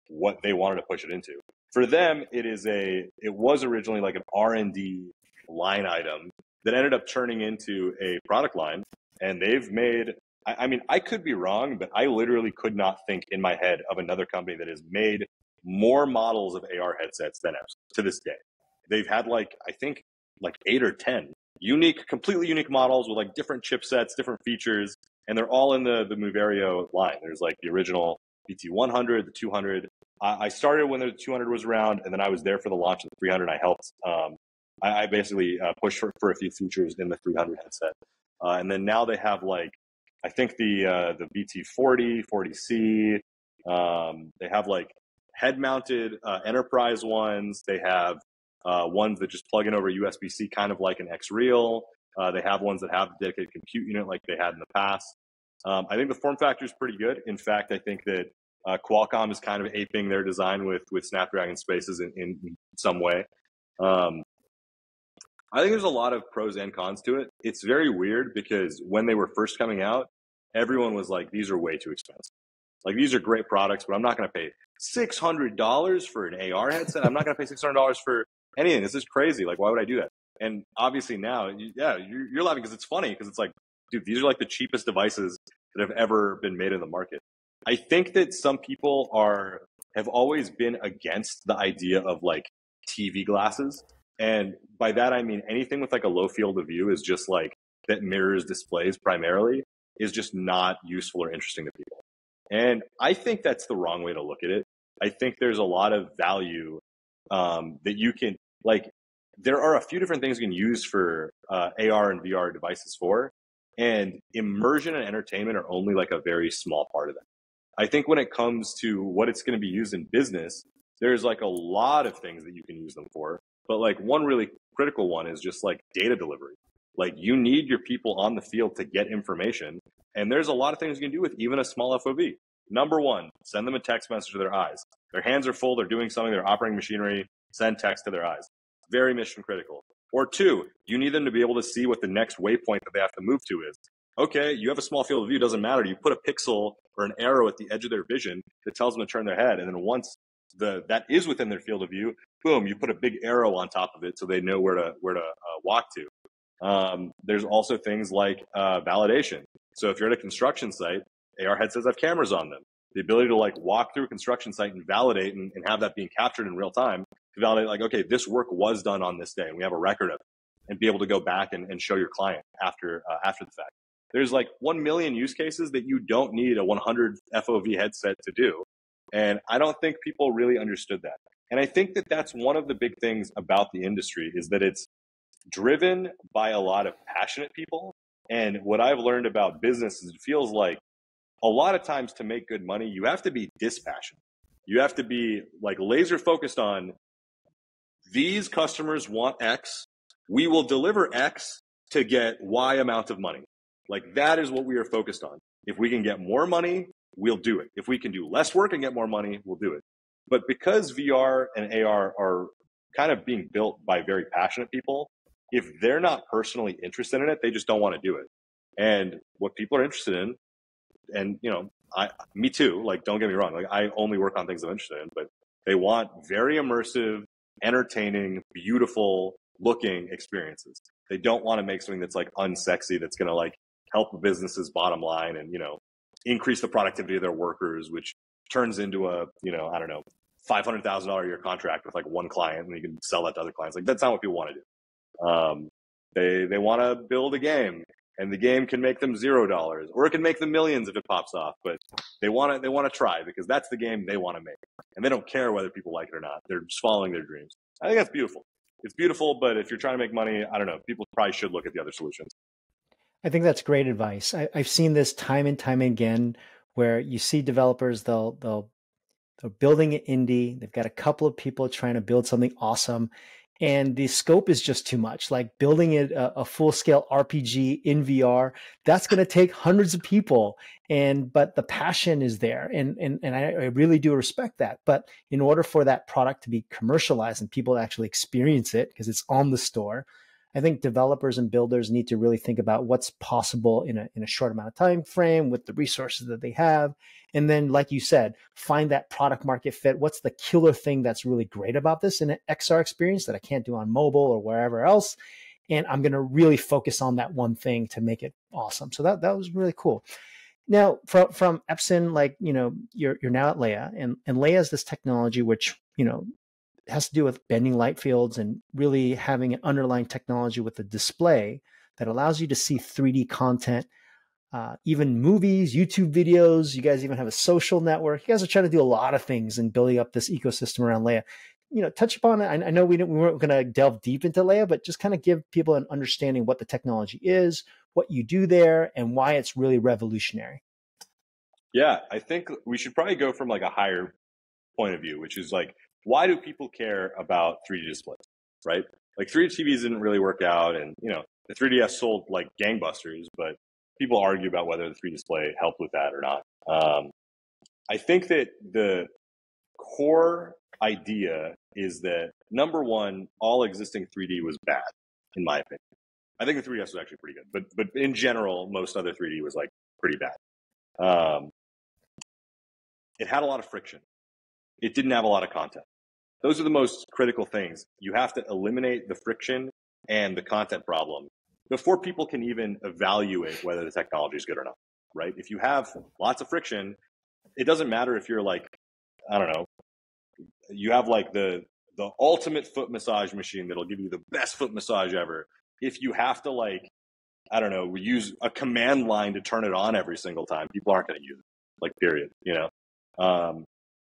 what they wanted to push it into. For them, it was originally like an R&D line item that ended up turning into a product line. And they've made, I mean, I could be wrong, but I literally could not think in my head of another company that has made more models of AR headsets than Epson to this day. They've had I think 8 or 10 completely unique models with like different chipsets, different features, and they're all in the Moverio line. There's like the original BT100, the 200. I started when the 200 was around, and then I was there for the launch of the 300. I helped. I basically pushed for a few features in the 300 headset, and then now they have I think the BT40, 40C. They have head-mounted enterprise ones. They have ones that just plug in over USB-C, kind of like an X-Reel. They have ones that have the dedicated compute unit like they had in the past. I think the form factor is pretty good. In fact, I think that Qualcomm is kind of aping their design with Snapdragon Spaces in some way. I think there's a lot of pros and cons to it. It's very weird because when they were first coming out, everyone was like, these are way too expensive. Like, these are great products, but I'm not going to pay $600 for an AR headset. I'm not going to pay $600 for anything. This is crazy. Like, why would I do that? And obviously now, you're laughing because it's funny because it's like, dude, these are like the cheapest devices that have ever been made in the market. I think that some people have always been against the idea of like TV glasses. And by that, I mean anything with like a low field of view is just like that mirrors displays primarily is just not useful or interesting to people. And I think that's the wrong way to look at it. I think there's a lot of value that you can there are a few different things you can use for AR and VR devices for, and immersion and entertainment are only like a very small part of that. I think when it comes to what it's going to be used in business, there's like a lot of things that you can use them for. But like one really critical one is just like data delivery. Like, you need your people on the field to get information. And there's a lot of things you can do with even a small FOV. Number one, send them a text message to their eyes. Their hands are full, they're doing something, they're operating machinery, send text to their eyes. Very mission critical. Or two, you need them to be able to see what the next waypoint that they have to move to is. Okay, you have a small field of view, doesn't matter. You put a pixel or an arrow at the edge of their vision that tells them to turn their head. And then once that is within their field of view, boom, you put a big arrow on top of it so they know where to walk to. There's also things like validation. So if you're at a construction site, AR headsets have cameras on them. The ability to like walk through a construction site and validate and have that being captured in real time to validate like, okay, this work was done on this day and we have a record of it, and be able to go back and show your client after the fact. There's like 1 million use cases that you don't need a 100 FOV headset to do. And I don't think people really understood that. And I think that that's one of the big things about the industry is that it's driven by a lot of passionate people. And what I've learned about business is it feels like a lot of times to make good money, you have to be dispassionate. You have to be like laser focused on these customers want X. We will deliver X to get Y amount of money. Like that is what we are focused on. If we can get more money, we'll do it. If we can do less work and get more money, we'll do it. But because VR and AR are kind of being built by very passionate people, if they're not personally interested in it, they just don't want to do it. And what people are interested in, and you know, me too, like don't get me wrong, like I only work on things I'm interested in, but they want very immersive, entertaining, beautiful looking experiences. They don't want to make something that's like unsexy, that's going to like help the business's bottom line and, you know, increase the productivity of their workers, which turns into a, you know, I don't know, $500,000 a year contract with like one client and you can sell that to other clients. Like that's not what people want to do. They want to build a game and the game can make them $0 or it can make them millions if it pops off, but they want to try because that's the game they want to make and they don't care whether people like it or not. They're just following their dreams. I think that's beautiful. It's beautiful, but if you're trying to make money, I don't know, people probably should look at the other solutions. I think that's great advice. I've seen this time and time again where you see developers, they're building an indie. They've got a couple of people trying to build something awesome. And the scope is just too much. Like building it a full-scale RPG in VR, that's going to take hundreds of people. But the passion is there, and I really do respect that. But in order for that product to be commercialized and people to actually experience it, because it's on the store, I think developers and builders need to really think about what's possible in a short amount of time frame with the resources that they have. And then, like you said, find that product market fit. What's the killer thing that's really great about this in an XR experience that I can't do on mobile or wherever else? And I'm going to really focus on that one thing to make it awesome. So that was really cool. Now, from Epson, like, you know, you're now at Leia, and Leia is this technology which, you know, has to do with bending light fields and really having an underlying technology with a display that allows you to see 3D content, even movies, YouTube videos. You guys even have a social network. You guys are trying to do a lot of things in building up this ecosystem around Leia. You know, touch upon it. I know we weren't going to delve deep into Leia, but just kind of give people an understanding what the technology is, what you do there, and why it's really revolutionary. Yeah, I think we should probably go from like a higher point of view, which is like, why do people care about 3D displays, right? Like 3D TVs didn't really work out, and you know the 3DS sold like gangbusters, but people argue about whether the 3D display helped with that or not. I think that the core idea is that number one, all existing 3D was bad, in my opinion. I think the 3DS was actually pretty good, but in general, most other 3D was like pretty bad. It had a lot of friction. It didn't have a lot of content. Those are the most critical things. You have to eliminate the friction and the content problem before people can even evaluate whether the technology is good or not, right? If you have lots of friction, it doesn't matter if you're like, I don't know, you have like the ultimate foot massage machine that'll give you the best foot massage ever. If you have to like, I don't know, use a command line to turn it on every single time, people aren't going to use it, like period, you know?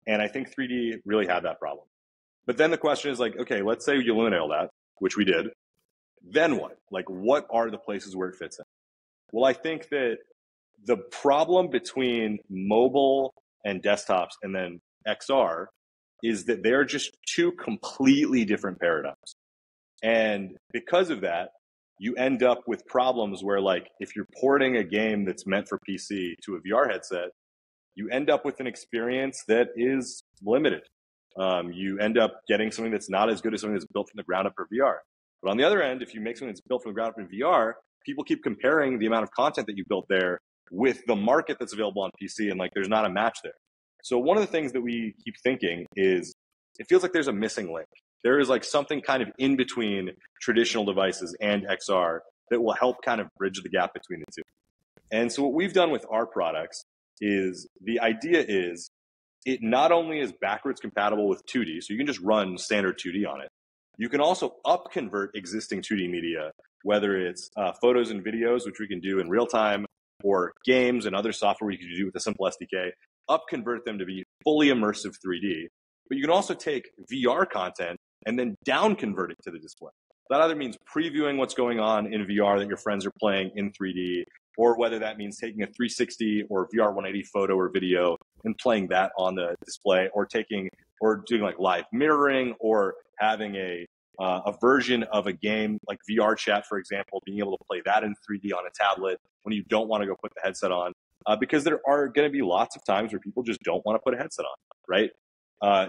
And I think 3D really had that problem. But then the question is like, okay, let's say you eliminate all that, which we did. Then what? Like, what are the places where it fits in? Well, I think that the problem between mobile and desktops and then XR is that they're just two completely different paradigms. And because of that, you end up with problems where, like, if you're porting a game that's meant for PC to a VR headset, you end up with an experience that is limited. You end up getting something that's not as good as something that's built from the ground up for VR. But on the other end, if you make something that's built from the ground up in VR, people keep comparing the amount of content that you built there with the market that's available on PC, and like there's not a match there. So one of the things that we keep thinking is it feels like there's a missing link. There is like something kind of in between traditional devices and XR that will help kind of bridge the gap between the two. And so what we've done with our products is the idea is it not only is backwards compatible with 2D, so you can just run standard 2D on it. You can also up convert existing 2D media, whether it's photos and videos, which we can do in real time, or games and other software you can do with a simple SDK, up convert them to be fully immersive 3D. But you can also take VR content and then down convert it to the display. That either means previewing what's going on in VR that your friends are playing in 3D, or whether that means taking a 360 or VR 180 photo or video and playing that on the display, or doing like live mirroring, or having a version of a game like VR chat, for example, being able to play that in 3D on a tablet when you don't want to go put the headset on. Because there are going to be lots of times where people just don't want to put a headset on, right?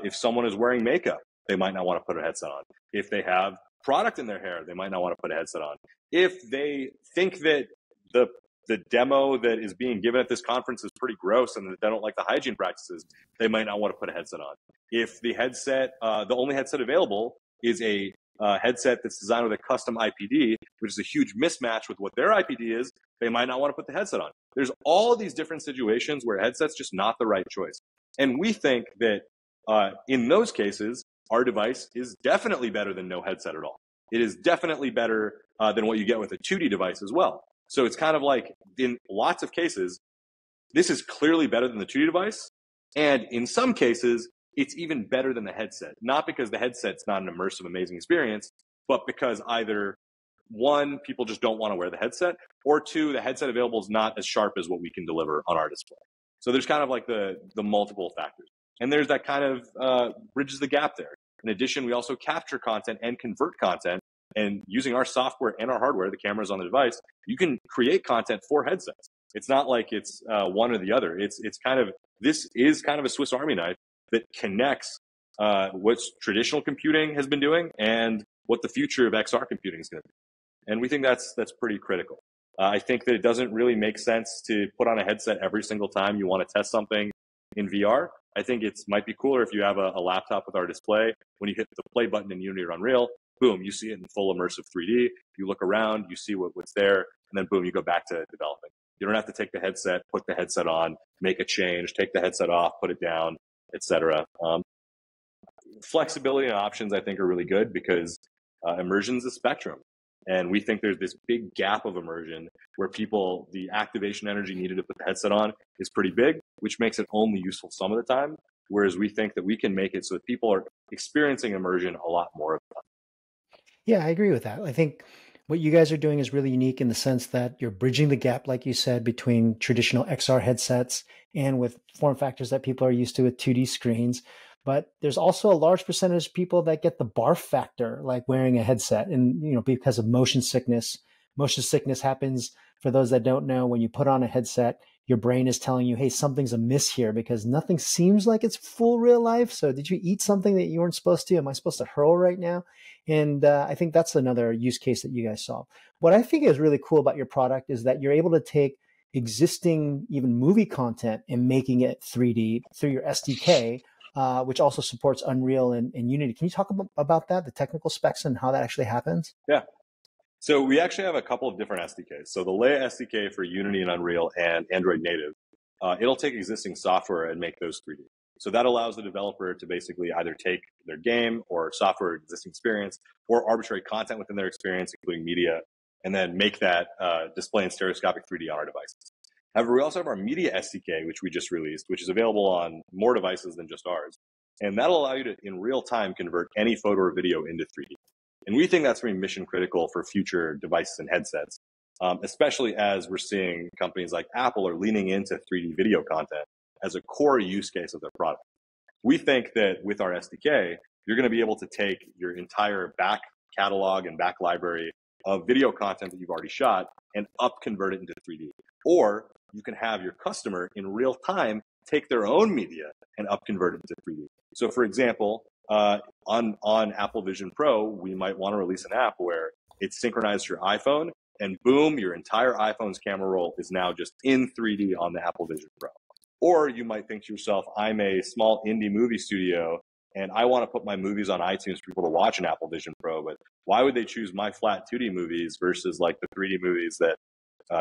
If someone is wearing makeup, they might not want to put a headset on. If they have product in their hair, they might not want to put a headset on. If they think that the demo that is being given at this conference is pretty gross and that they don't like the hygiene practices, they might not want to put a headset on. If the headset, the only headset available is a headset that's designed with a custom IPD, which is a huge mismatch with what their IPD is, they might not want to put the headset on. There's all these different situations where headset's just not the right choice. And we think that in those cases, our device is definitely better than no headset at all. It is definitely better than what you get with a 2D device as well. So it's kind of like, in lots of cases, this is clearly better than the 2D device. And in some cases, it's even better than the headset. Not because the headset's not an immersive, amazing experience, but because either, one, people just don't want to wear the headset, or two, the headset available is not as sharp as what we can deliver on our display. So there's kind of like the multiple factors. And there's that kind of bridges the gap there. In addition, we also capture content and convert content. And using our software and our hardware, the cameras on the device, you can create content for headsets. It's not like it's one or the other. This is kind of a Swiss Army knife that connects what traditional computing has been doing and what the future of XR computing is going to be. And we think that's pretty critical. I think that it doesn't really make sense to put on a headset every single time you want to test something in VR. I think it might be cooler if you have a laptop with our display. When you hit the play button in Unity or Unreal, boom, you see it in full immersive 3D. You look around, you see what's there, and then boom, you go back to developing. You don't have to take the headset, put the headset on, make a change, take the headset off, put it down, etc. Flexibility and options, I think, are really good because immersion is a spectrum. And we think there's this big gap of immersion where the activation energy needed to put the headset on is pretty big, which makes it only useful some of the time. Whereas we think that we can make it so that people are experiencing immersion a lot more of the time. Yeah, I agree with that. I think what you guys are doing is really unique in the sense that you're bridging the gap, like you said, between traditional XR headsets and with form factors that people are used to with 2D screens. But there's also a large percentage of people that get the barf factor, like wearing a headset, and because of motion sickness. Motion sickness happens, for those that don't know, when you put on a headset, your brain is telling you, hey, something's amiss here because nothing seems like it's full real life. So did you eat something that you weren't supposed to? Am I supposed to hurl right now? And I think that's another use case that you guys saw. What I think is really cool about your product is that you're able to take existing even movie content and making it 3D through your SDK, which also supports Unreal and Unity. Can you talk about that, the technical specs and how that actually happens? Yeah. So we actually have a couple of different SDKs. So the Leia SDK for Unity and Unreal and Android native, it'll take existing software and make those 3D. So that allows the developer to basically either take their game or software existing experience or arbitrary content within their experience, including media, and then make that display in stereoscopic 3D on our devices. However, we also have our Media SDK, which we just released, which is available on more devices than just ours. And that'll allow you to, in real time, convert any photo or video into 3D. And we think that's going to be mission critical for future devices and headsets, especially as we're seeing companies like Apple are leaning into 3D video content as a core use case of their product. We think that with our SDK, you're going to be able to take your entire back catalog and back library of video content that you've already shot and up convert it into 3D. Or you can have your customer in real time take their own media and upconvert it to 3D. So for example, on Apple Vision Pro, we might want to release an app where it's synchronized to your iPhone, and boom, your entire iPhone's camera roll is now just in 3D on the Apple Vision Pro. Or you might think to yourself, I'm a small indie movie studio and I want to put my movies on iTunes for people to watch in Apple Vision Pro, but why would they choose my flat 2D movies versus like the 3D movies that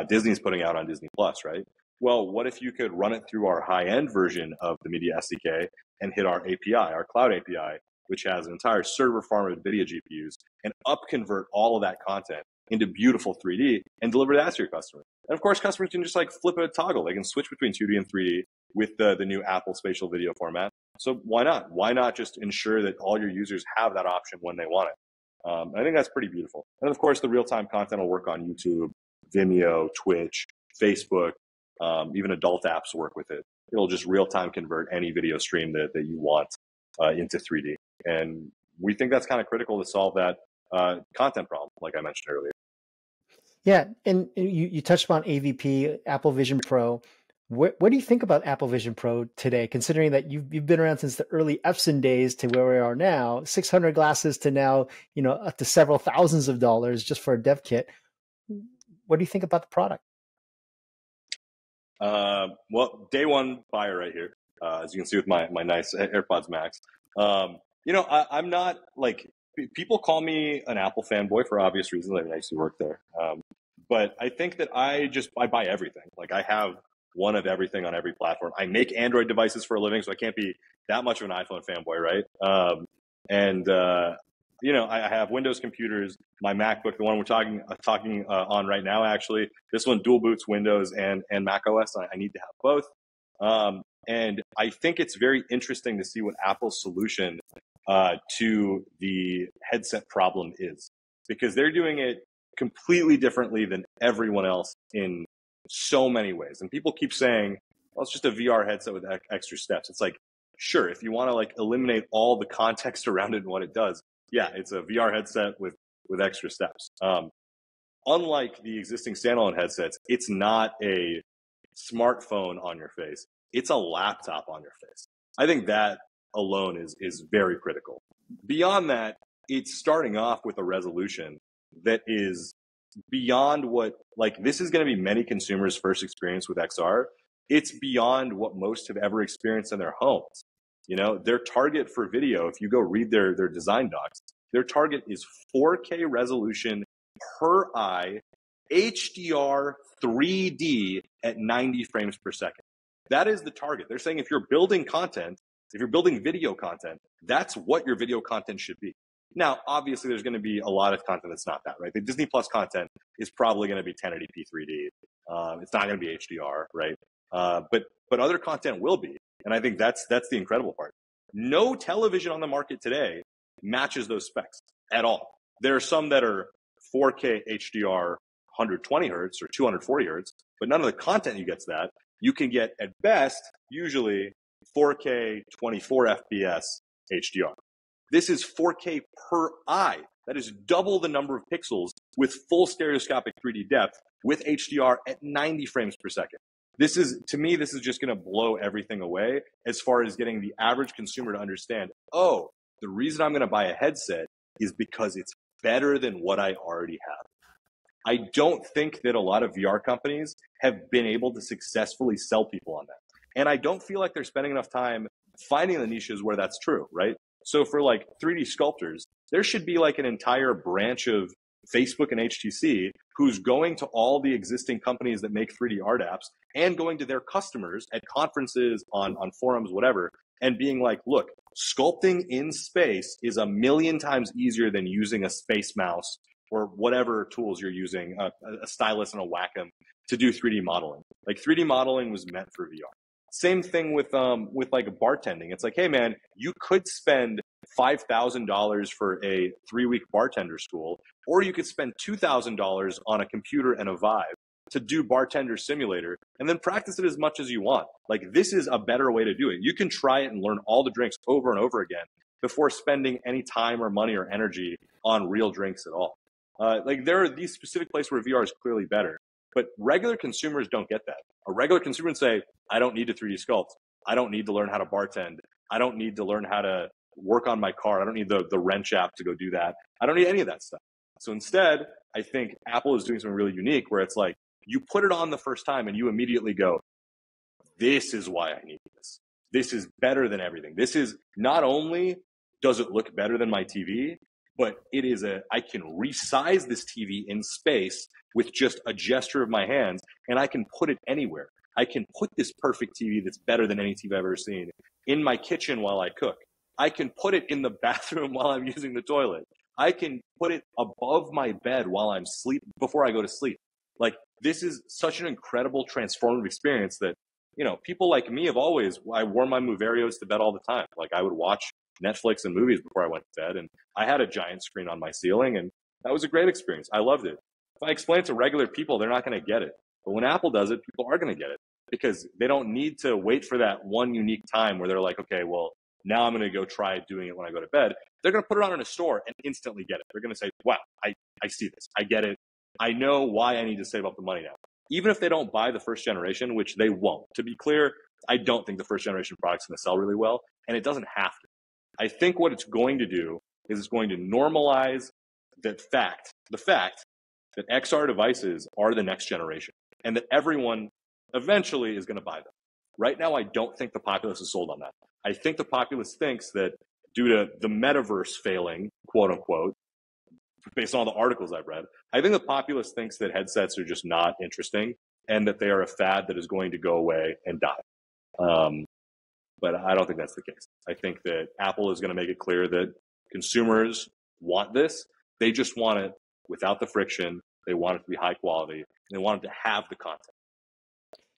Disney's putting out on Disney Plus, right? Well, what if you could run it through our high-end version of the Media SDK and hit our API, our cloud API, which has an entire server farm of NVIDIA GPUs, and upconvert all of that content into beautiful 3D and deliver that to your customer. And of course, customers can just like flip a toggle. They can switch between 2D and 3D with the new Apple spatial video format. So why not? Why not just ensure that all your users have that option when they want it? I think that's pretty beautiful. And of course, the real-time content will work on YouTube, Vimeo, Twitch, Facebook, even adult apps work with it. It'll just real-time convert any video stream that you want into 3D. And we think that's kind of critical to solve that content problem, like I mentioned earlier. Yeah, and you touched upon AVP, Apple Vision Pro. What do you think about Apple Vision Pro today, considering that you've been around since the early Epson days to where we are now, 600 glasses to now, up to several thousands of dollars just for a dev kit? What do you think about the product? Well, day one buyer right here, as you can see with my nice AirPods Max. I'm not like, people call me an Apple fanboy for obvious reasons. I used to work there. But I think that I buy everything. Like I have one of everything on every platform. I make Android devices for a living, so I can't be that much of an iPhone fanboy, right? I have Windows computers, my MacBook, the one we're talking on right now, actually. This one dual boots Windows and Mac OS. I need to have both. And I think it's very interesting to see what Apple's solution to the headset problem is, because they're doing it completely differently than everyone else in so many ways. And people keep saying, well, it's just a VR headset with extra steps. It's like, sure, if you want to like eliminate all the context around it and what it does, yeah, it's a VR headset with extra steps. Unlike the existing standalone headsets, it's not a smartphone on your face. It's a laptop on your face. I think that alone is very critical. Beyond that, it's starting off with a resolution that is beyond what, like, this is going to be many consumers' first experience with XR. It's beyond what most have ever experienced in their homes. Their target for video, if you go read their design docs, their target is 4K resolution per eye, HDR 3D at 90 frames per second. That is the target. They're saying if you're building video content, that's what your video content should be. Now, obviously, there's going to be a lot of content that's not that, right? The Disney Plus content is probably going to be 1080p 3D. It's not going to be HDR, right? But other content will be. And I think that's the incredible part. No television on the market today matches those specs at all. There are some that are 4K HDR 120 hertz or 240 hertz, but none of the content you get to that. You can get, at best, usually 4K 24 FPS HDR. This is 4K per eye. That is double the number of pixels with full stereoscopic 3D depth with HDR at 90 frames per second. To me, this is just going to blow everything away as far as getting the average consumer to understand, oh, the reason I'm going to buy a headset is because it's better than what I already have. I don't think that a lot of VR companies have been able to successfully sell people on that. And I don't feel like they're spending enough time finding the niches where that's true, right? So for like 3D sculptors, there should be like an entire branch of Facebook and HTC who's going to all the existing companies that make 3D art apps and going to their customers at conferences, on forums, whatever, and being like, look, sculpting in space is 1,000,000 times easier than using a space mouse or whatever tools you're using, a stylus and a Wacom to do 3D modeling. Like 3D modeling was meant for VR. Same thing with like bartending. It's like, hey man, you could spend $5,000 for a 3-week bartender school, or you could spend $2,000 on a computer and a Vive to do bartender simulator and then practice it as much as you want. Like this is a better way to do it. You can try it and learn all the drinks over and over again before spending any time or money or energy on real drinks at all. Like there are these specific places where VR is clearly better, but regular consumers don't get that. A regular consumer would say, I don't need to 3D sculpt. I don't need to learn how to bartend. I don't need to learn how to work on my car. I don't need the wrench app to go do that. I don't need any of that stuff. So instead, I think Apple is doing something really unique where it's like you put it on the first time and you immediately go, this is why I need this. This is better than everything. This is not only does it look better than my TV, but it is I can resize this TV in space with just a gesture of my hands, and I can put it anywhere. I can put this perfect TV that's better than any TV I've ever seen in my kitchen while I cook. I can put it in the bathroom while I'm using the toilet. I can put it above my bed while I'm before I go to sleep. Like, this is such an incredible transformative experience that, you know, people like me I wore my Moverios to bed all the time. Like, I would watch Netflix and movies before I went to bed, and I had a giant screen on my ceiling, and that was a great experience. I loved it. If I explain it to regular people, they're not going to get it. But when Apple does it, people are going to get it because they don't need to wait for that one unique time where they're like, okay, well, now I'm going to go try doing it when I go to bed. They're going to put it on in a store and instantly get it. They're going to say, wow, I see this. I get it. I know why I need to save up the money now. Even if they don't buy the first generation, which they won't. To be clear, I don't think the first generation product's going to sell really well, and it doesn't have to. I think what it's going to do is it's going to normalize the fact that XR devices are the next generation and that everyone eventually is going to buy them. Right now, I don't think the populace is sold on that. I think the populace thinks that due to the metaverse failing, quote unquote, based on all the articles I've read, I think the populace thinks that headsets are just not interesting and that they are a fad that is going to go away and die. But I don't think that's the case. I think that Apple is going to make it clear that consumers want this. They just want it without the friction. They want it to be high quality. And they want it to have the content.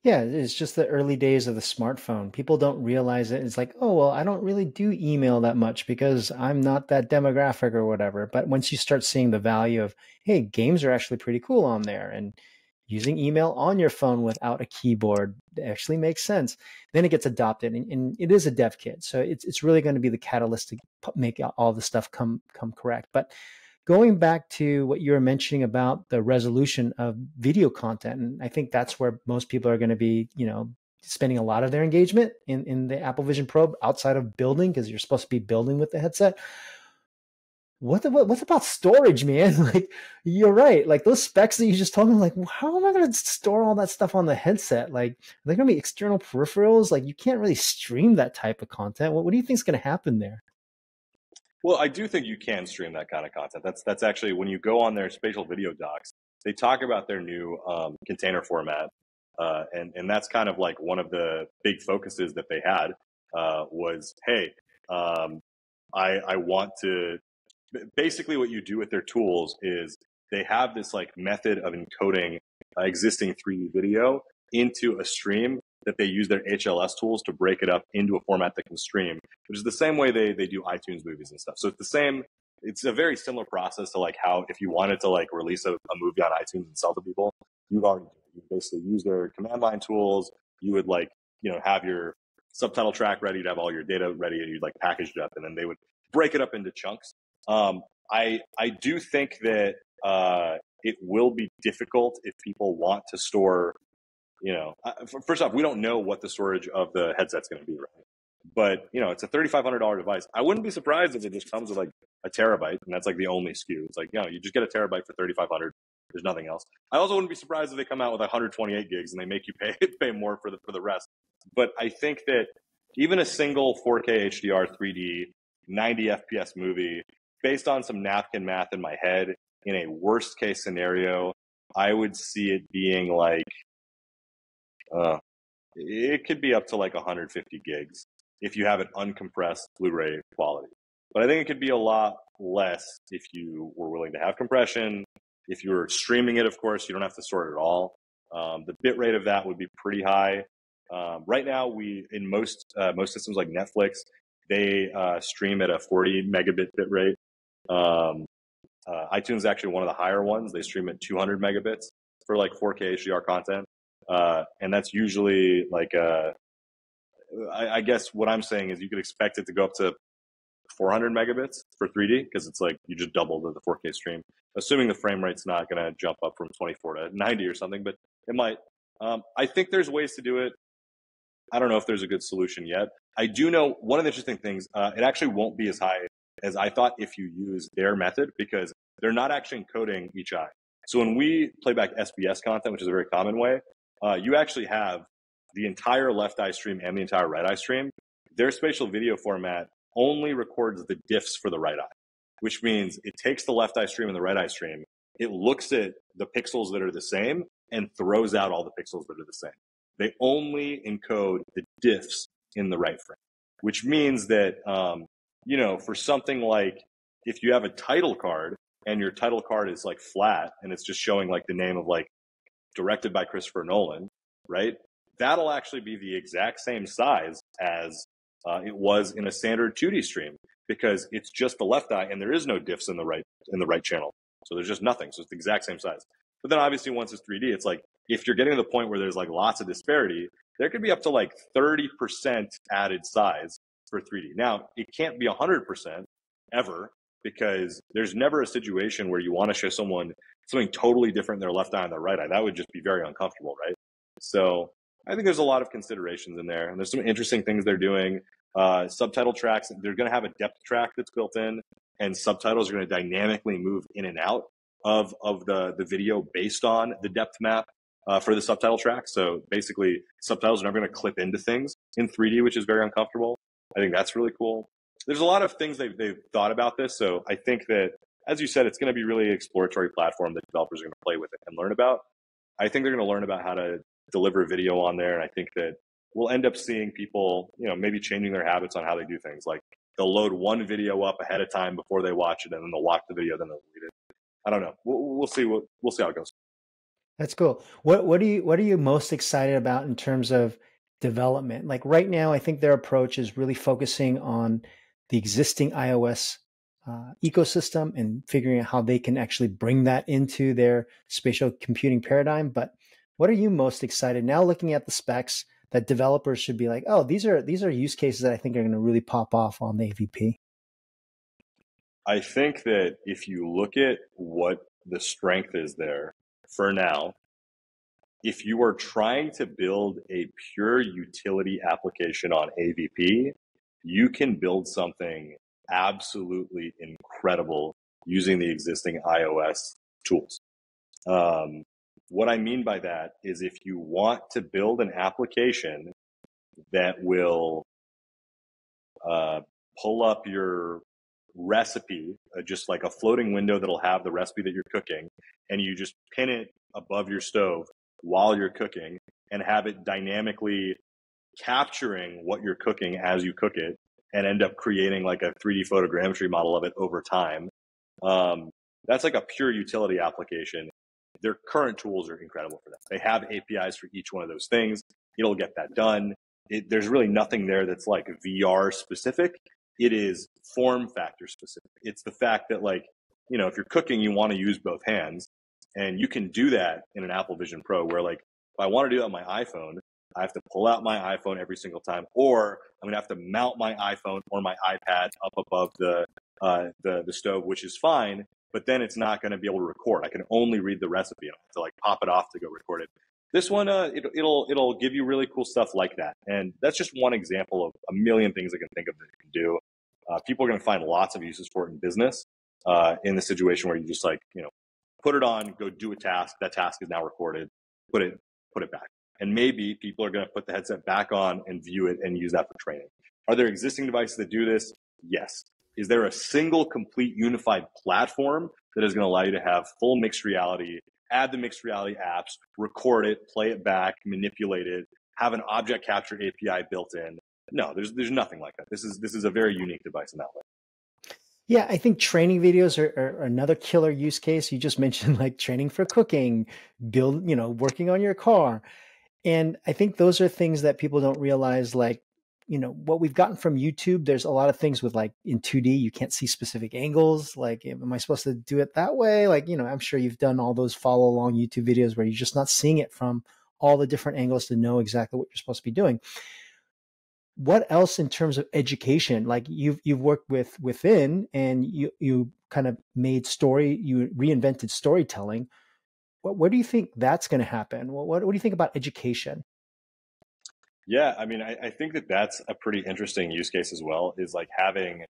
Yeah, it's just the early days of the smartphone. People don't realize it. It's like, oh, well, I don't really do email that much because I'm not that demographic or whatever. But once you start seeing the value of, hey, games are actually pretty cool on there, and using email on your phone without a keyboard actually makes sense, then it gets adopted. And it is a dev kit. So it's really going to be the catalyst to make all the stuff come correct. But going back to what you were mentioning about the resolution of video content, and I think that's where most people are going to be, you know, spending a lot of their engagement in the Apple Vision Pro outside of building, because you're supposed to be building with the headset. What's about storage, man? Like, you're right. Like, those specs that you just told me, like, how am I going to store all that stuff on the headset? Like, are there going to be external peripherals? Like, you can't really stream that type of content. What do you think is going to happen there? Well, I do think you can stream that kind of content. That's actually, when you go on their spatial video docs, they talk about their new container format. And that's kind of like one of the big focuses that they had was, hey, I want to, basically what you do with their tools is they have this like method of encoding existing 3D video into a stream that they use their HLS tools to break it up into a format that can stream, which is the same way they do iTunes movies and stuff. So it's the same, it's a very similar process to like how if you wanted to like release a movie on iTunes and sell to people, you'd already basically use their command line tools. You would like, you know, have your subtitle track ready, you'd have all your data ready, and you'd like package it up, and then they would break it up into chunks. I do think that it will be difficult if people want to store, you know, first off, we don't know what the storage of the headset's going to be, right? But, you know, it's a $3,500 device. I wouldn't be surprised if it just comes with like a terabyte, and that's like the only SKU. It's like, you know, you just get a terabyte for $3,500. There's nothing else. I also wouldn't be surprised if they come out with 128 gigs and they make you pay more for the rest. But I think that even a single 4K HDR 3D 90 FPS movie, based on some napkin math in my head, in a worst case scenario, I would see it being like, it could be up to like 150 gigs if you have an uncompressed Blu-ray quality. But I think it could be a lot less if you were willing to have compression. If you were streaming it, of course, you don't have to store it at all. The bit rate of that would be pretty high. Right now, in most systems like Netflix, they stream at a 40 megabit bit rate. iTunes is actually one of the higher ones. They stream at 200 megabits for like 4K HDR content. And that's usually like, I guess what I'm saying is you could expect it to go up to 400 megabits for 3D, because it's like you just double the 4K stream, assuming the frame rate's not going to jump up from 24 to 90 or something, but it might. I think there's ways to do it. I don't know if there's a good solution yet. I do know one of the interesting things, it actually won't be as high as I thought if you use their method, because they're not actually encoding each eye. So when we play back SBS content, which is a very common way, you actually have the entire left eye stream and the entire right eye stream. Their spatial video format only records the diffs for the right eye, which means it takes the left eye stream and the right eye stream. It looks at the pixels that are the same and throws out all the pixels that are the same. They only encode the diffs in the right frame, which means that, you know, for something like if you have a title card and your title card is like flat and it's just showing like the name of like directed by Christopher Nolan, right? That'll actually be the exact same size as it was in a standard 2D stream, because it's just the left eye and there is no diffs in the right channel. So there's just nothing. So it's the exact same size. But then obviously once it's 3D, it's like if you're getting to the point where there's like lots of disparity, there could be up to like 30% added size for 3D. Now, it can't be 100% ever, because there's never a situation where you want to show someone something totally different in their left eye and their right eye. That would just be very uncomfortable, right? So I think there's a lot of considerations in there, and there's some interesting things they're doing. Subtitle tracks, they're going to have a depth track that's built in, and subtitles are going to dynamically move in and out of the video based on the depth map for the subtitle track. So basically, subtitles are never going to clip into things in 3D, which is very uncomfortable. I think that's really cool. There's a lot of things they've thought about this. So I think that, as you said, it's going to be really an exploratory platform that developers are going to play with it and learn about. I think they're going to learn about how to deliver video on there. And I think that we'll end up seeing people, you know, maybe changing their habits on how they do things. Like they'll load one video up ahead of time before they watch it, and then they'll watch the video, then they'll read it. I don't know. We'll see. We'll see how it goes. That's cool. What are you most excited about in terms of development? Like right now, I think their approach is really focusing on the existing iOS ecosystem and figuring out how they can actually bring that into their spatial computing paradigm. But what are you most excited now, looking at the specs, that developers should be like, oh, these are use cases that I think are going to really pop off on the AVP? I think that if you look at what the strength is there for now, if you are trying to build a pure utility application on AVP, you can build something absolutely incredible using the existing iOS tools. What I mean by that is if you want to build an application that will pull up your recipe, just like a floating window that'll have the recipe that you're cooking, and you just pin it above your stove while you're cooking and have it dynamically capturing what you're cooking as you cook it, and end up creating like a 3D photogrammetry model of it over time. That's like a pure utility application. Their current tools are incredible for that. They have APIs for each one of those things. It'll get that done. There's really nothing there that's like VR specific. It is form factor specific. It's the fact that, like, you know, if you're cooking, you want to use both hands, and you can do that in an Apple Vision Pro, where like if I want to do that on my iPhone, I have to pull out my iPhone every single time, or I'm going to have to mount my iPhone or my iPad up above the stove, which is fine, but then it's not going to be able to record. I can only read the recipe, and I have to like pop it off to go record it. This one, it'll give you really cool stuff like that. And that's just one example of a million things I can think of that it can do. People are going to find lots of uses for it in business, in the situation where you just like, you know, put it on, go do a task. That task is now recorded, put it back. And maybe people are going to put the headset back on and view it and use that for training. Are there existing devices that do this? Yes. Is there a single, complete, unified platform that is going to allow you to have full mixed reality, add the mixed reality apps, record it, play it back, manipulate it, have an object capture API built in? No, there's nothing like that. This is a very unique device in that way. Yeah, I think training videos are another killer use case. You just mentioned like training for cooking, working on your car. And I think those are things that people don't realize, like, you know, what we've gotten from YouTube, there's a lot of things with like in 2D, you can't see specific angles. Like, am I supposed to do it that way? Like, you know, I'm sure you've done all those follow along YouTube videos where you're just not seeing it from all the different angles to know exactly what you're supposed to be doing. What else in terms of education? Like you've worked within, and you kind of made you reinvented storytelling. Where do you think that's going to happen? What do you think about education? Yeah, I mean, I think that that's a pretty interesting use case as well, is like having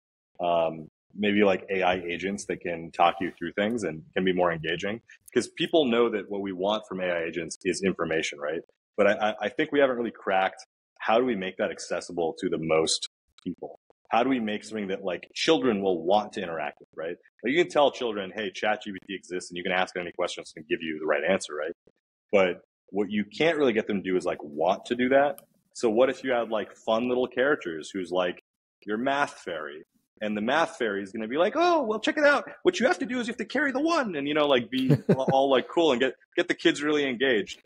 maybe like AI agents that can talk you through things and can be more engaging. Because people know that what we want from AI agents is information, right? But I think we haven't really cracked how do we make that accessible to the most people? How do we make something that like children will want to interact with, right? Like you can tell children, hey, ChatGPT exists and you can ask it any questions and give you the right answer, right? But what you can't really get them to do is like want to do that. So what if you had like fun little characters who's like your math fairy, and the math fairy is going to be like, oh, well, check it out. What you have to do is you have to carry the one, and like be all like cool and get the kids really engaged.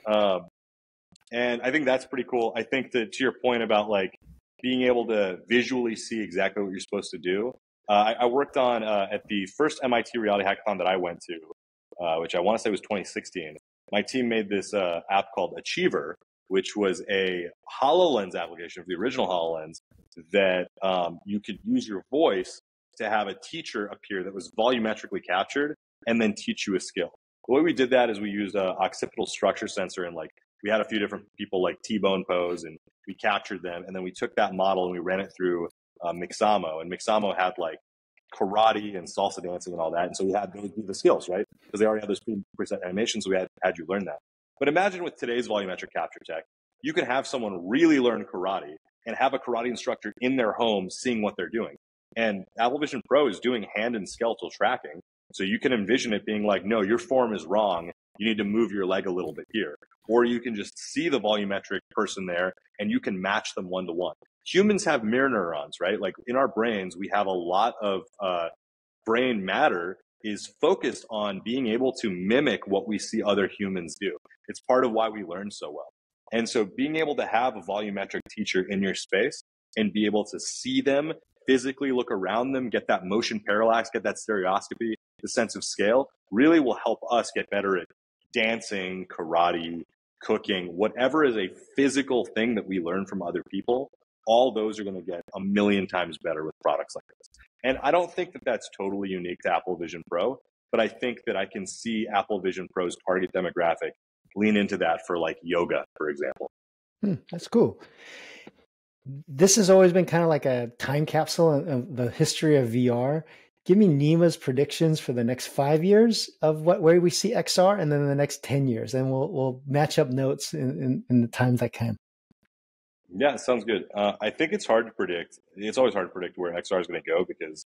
And I think that's pretty cool. I think that to your point about like being able to visually see exactly what you're supposed to do. I worked on at the first MIT Reality Hackathon that I went to, which I want to say was 2016. My team made this app called Achiever, which was a HoloLens application of the original HoloLens that you could use your voice to have a teacher appear that was volumetrically captured and then teach you a skill. The way we did that is we used an occipital structure sensor, and like we had a few different people like T-bone pose, and we captured them, and then we took that model and we ran it through Mixamo, and Mixamo had like karate and salsa dancing and all that, and so we had those be the skills, right? Because they already had those preset animations, so we had you learn that. But imagine with today's volumetric capture tech, you can have someone really learn karate and have a karate instructor in their home seeing what they're doing. And Apple Vision Pro is doing hand and skeletal tracking. So you can envision it being like, no, your form is wrong. You need to move your leg a little bit here. Or you can just see the volumetric person there and you can match them one-to-one. Humans have mirror neurons, right? Like in our brains, we have a lot of brain matter is focused on being able to mimic what we see other humans do. It's part of why we learn so well. And so being able to have a volumetric teacher in your space and be able to see them, physically look around them, get that motion parallax, get that stereoscopy, the sense of scale, really will help us get better at dancing, karate, cooking, whatever is a physical thing that we learn from other people. All those are going to get a million times better with products like this. And I don't think that that's totally unique to Apple Vision Pro, but I think that I can see Apple Vision Pro's target demographic lean into that for like yoga, for example. That's cool. This has always been kind of like a time capsule of the history of VR. Give me Nima's predictions for the next 5 years of where we see XR, and then the next 10 years, and we'll match up notes in the times I can. Yeah, sounds good. I think it's hard to predict. It's always hard to predict where XR is going to go because,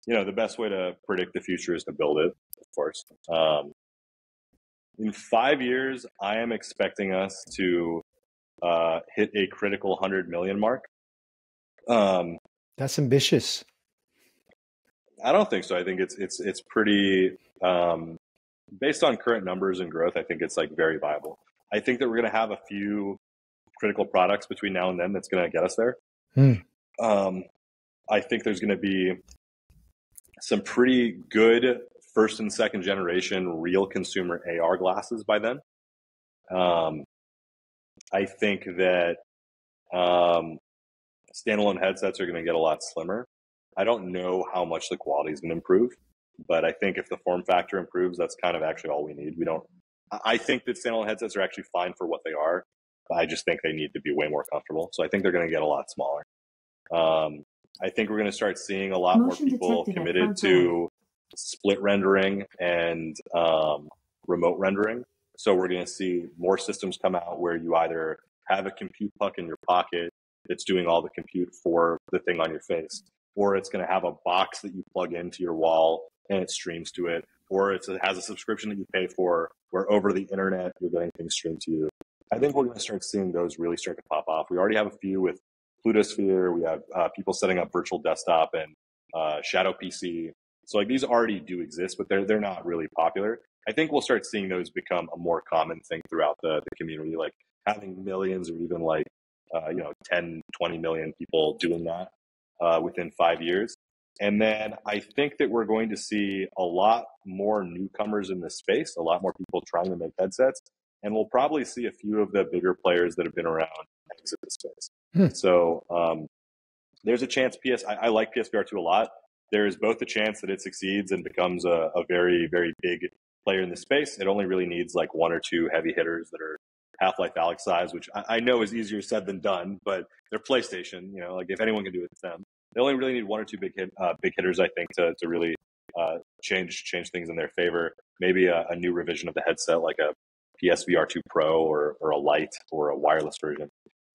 the best way to predict the future is to build it, of course. In 5 years, I am expecting us to hit a critical 100 million mark. That's ambitious. I don't think so. I think it's pretty based on current numbers and growth. I think it's like very viable. I think that we're going to have a few critical products between now and then that's going to get us there. I think there's going to be some pretty good first and second generation real consumer AR glasses by then. I think that standalone headsets are going to get a lot slimmer. I don't know how much the quality is going to improve, but I think if the form factor improves, that's kind of actually all we need. I think that standalone headsets are actually fine for what they are. I just think they need to be way more comfortable. So I think they're going to get a lot smaller. I think we're going to start seeing a lot more people committed to split rendering and remote rendering. So we're going to see more systems come out where you either have a compute puck in your pocket that's doing all the compute for the thing on your face, or it's going to have a box that you plug into your wall and it streams to it, or it has a subscription that you pay for where over the internet you're getting things streamed to you. I think we're going to start seeing those really start to pop off. We already have a few with Plutosphere. We have people setting up virtual desktop and Shadow PC. So like these already do exist, but they're not really popular. I think we'll start seeing those become a more common thing throughout the community, like having millions or even like 10, 20 million people doing that within 5 years. And then I think that we're going to see a lot more newcomers in this space, a lot more people trying to make headsets. And we'll probably see a few of the bigger players that have been around exit the space. So there's a chance I like PSVR 2 a lot. There is both a chance that it succeeds and becomes a very, very big player in the space. It only really needs like one or two heavy hitters that are Half-Life Alyx size, which I know is easier said than done, but they're PlayStation. You know, like if anyone can do it, it's them. They only really need one or two big hitters, I think, to really change things in their favor. Maybe a new revision of the headset, like a PSVR 2 Pro or a Lite or a wireless version.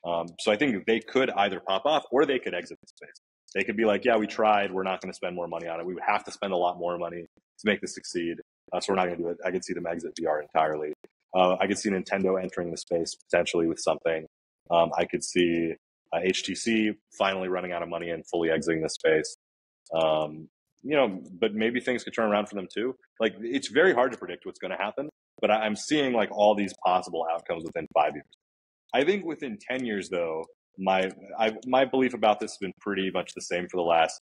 So I think they could either pop off or they could exit the space. They could be like, yeah, we tried. We're not going to spend more money on it. We would have to spend a lot more money to make this succeed. So we're not going to do it. I could see them exit VR entirely. I could see Nintendo entering the space potentially with something. I could see HTC finally running out of money and fully exiting the space. You know, but maybe things could turn around for them too. Like, it's very hard to predict what's going to happen, but I'm seeing like all these possible outcomes within 5 years. I think within 10 years, though, my belief about this has been pretty much the same for the last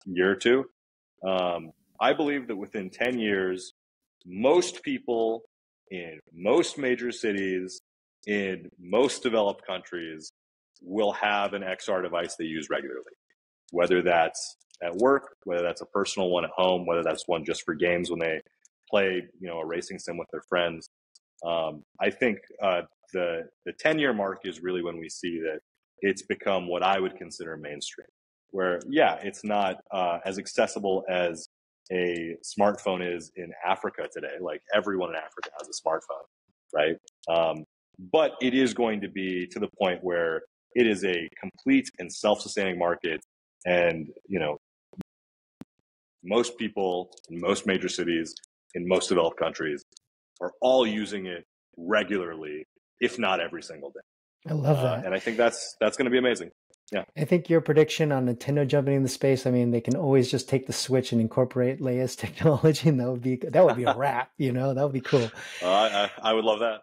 year or two. I believe that within 10 years, most people in most major cities, in most developed countries, will have an XR device they use regularly. Whether that's at work, whether that's a personal one at home, whether that's one just for games when they play, you know, a racing sim with their friends. I think the 10-year mark is really when we see that it's become what I would consider mainstream, where, yeah, it's not as accessible as a smartphone is in Africa today. Like, everyone in Africa has a smartphone, right? But it is going to be to the point where it is a complete and self-sustaining market. And, you know, most people in most major cities in most developed countries are all using it regularly, if not every single day. I love that. And I think that's going to be amazing. Yeah. I think your prediction on Nintendo jumping into space, I mean, they can always just take the Switch and incorporate Leia's technology, and that would be a wrap, you know? That would be cool. I would love that.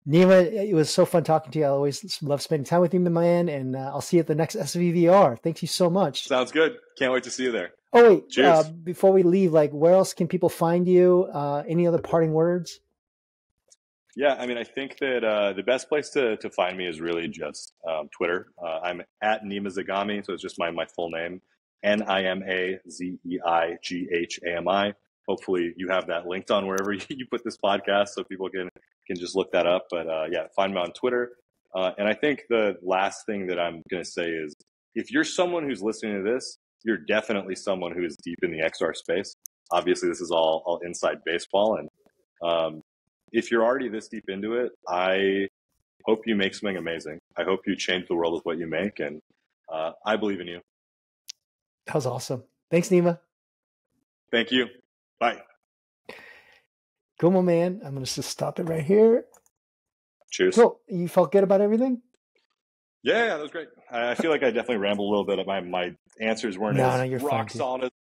Nima, it was so fun talking to you. I always love spending time with you, my man, and I'll see you at the next SVVR. Thank you so much. Sounds good. Can't wait to see you there. Oh, wait. Cheers. Before we leave, like, where else can people find you? Any other parting words? Yeah, I mean, I think that the best place to find me is really just Twitter. I'm at Nima Zeighami, so it's just my full name, NIMAZEIGHAMI. Hopefully you have that linked on wherever you put this podcast so people can just look that up. But yeah, find me on Twitter. And I think the last thing that I'm going to say is, if you're someone who's listening to this, you're definitely someone who is deep in the XR space. Obviously, this is all inside baseball. And if you're already this deep into it, I hope you make something amazing. I hope you change the world with what you make. And I believe in you. That was awesome. Thanks, Nima. Thank you. Bye. Cool, my man. I'm going to just stop it right here. Cheers. Cool. You felt good about everything? Yeah, that was great. I feel like I definitely rambled a little bit. My answers weren't as rock solid as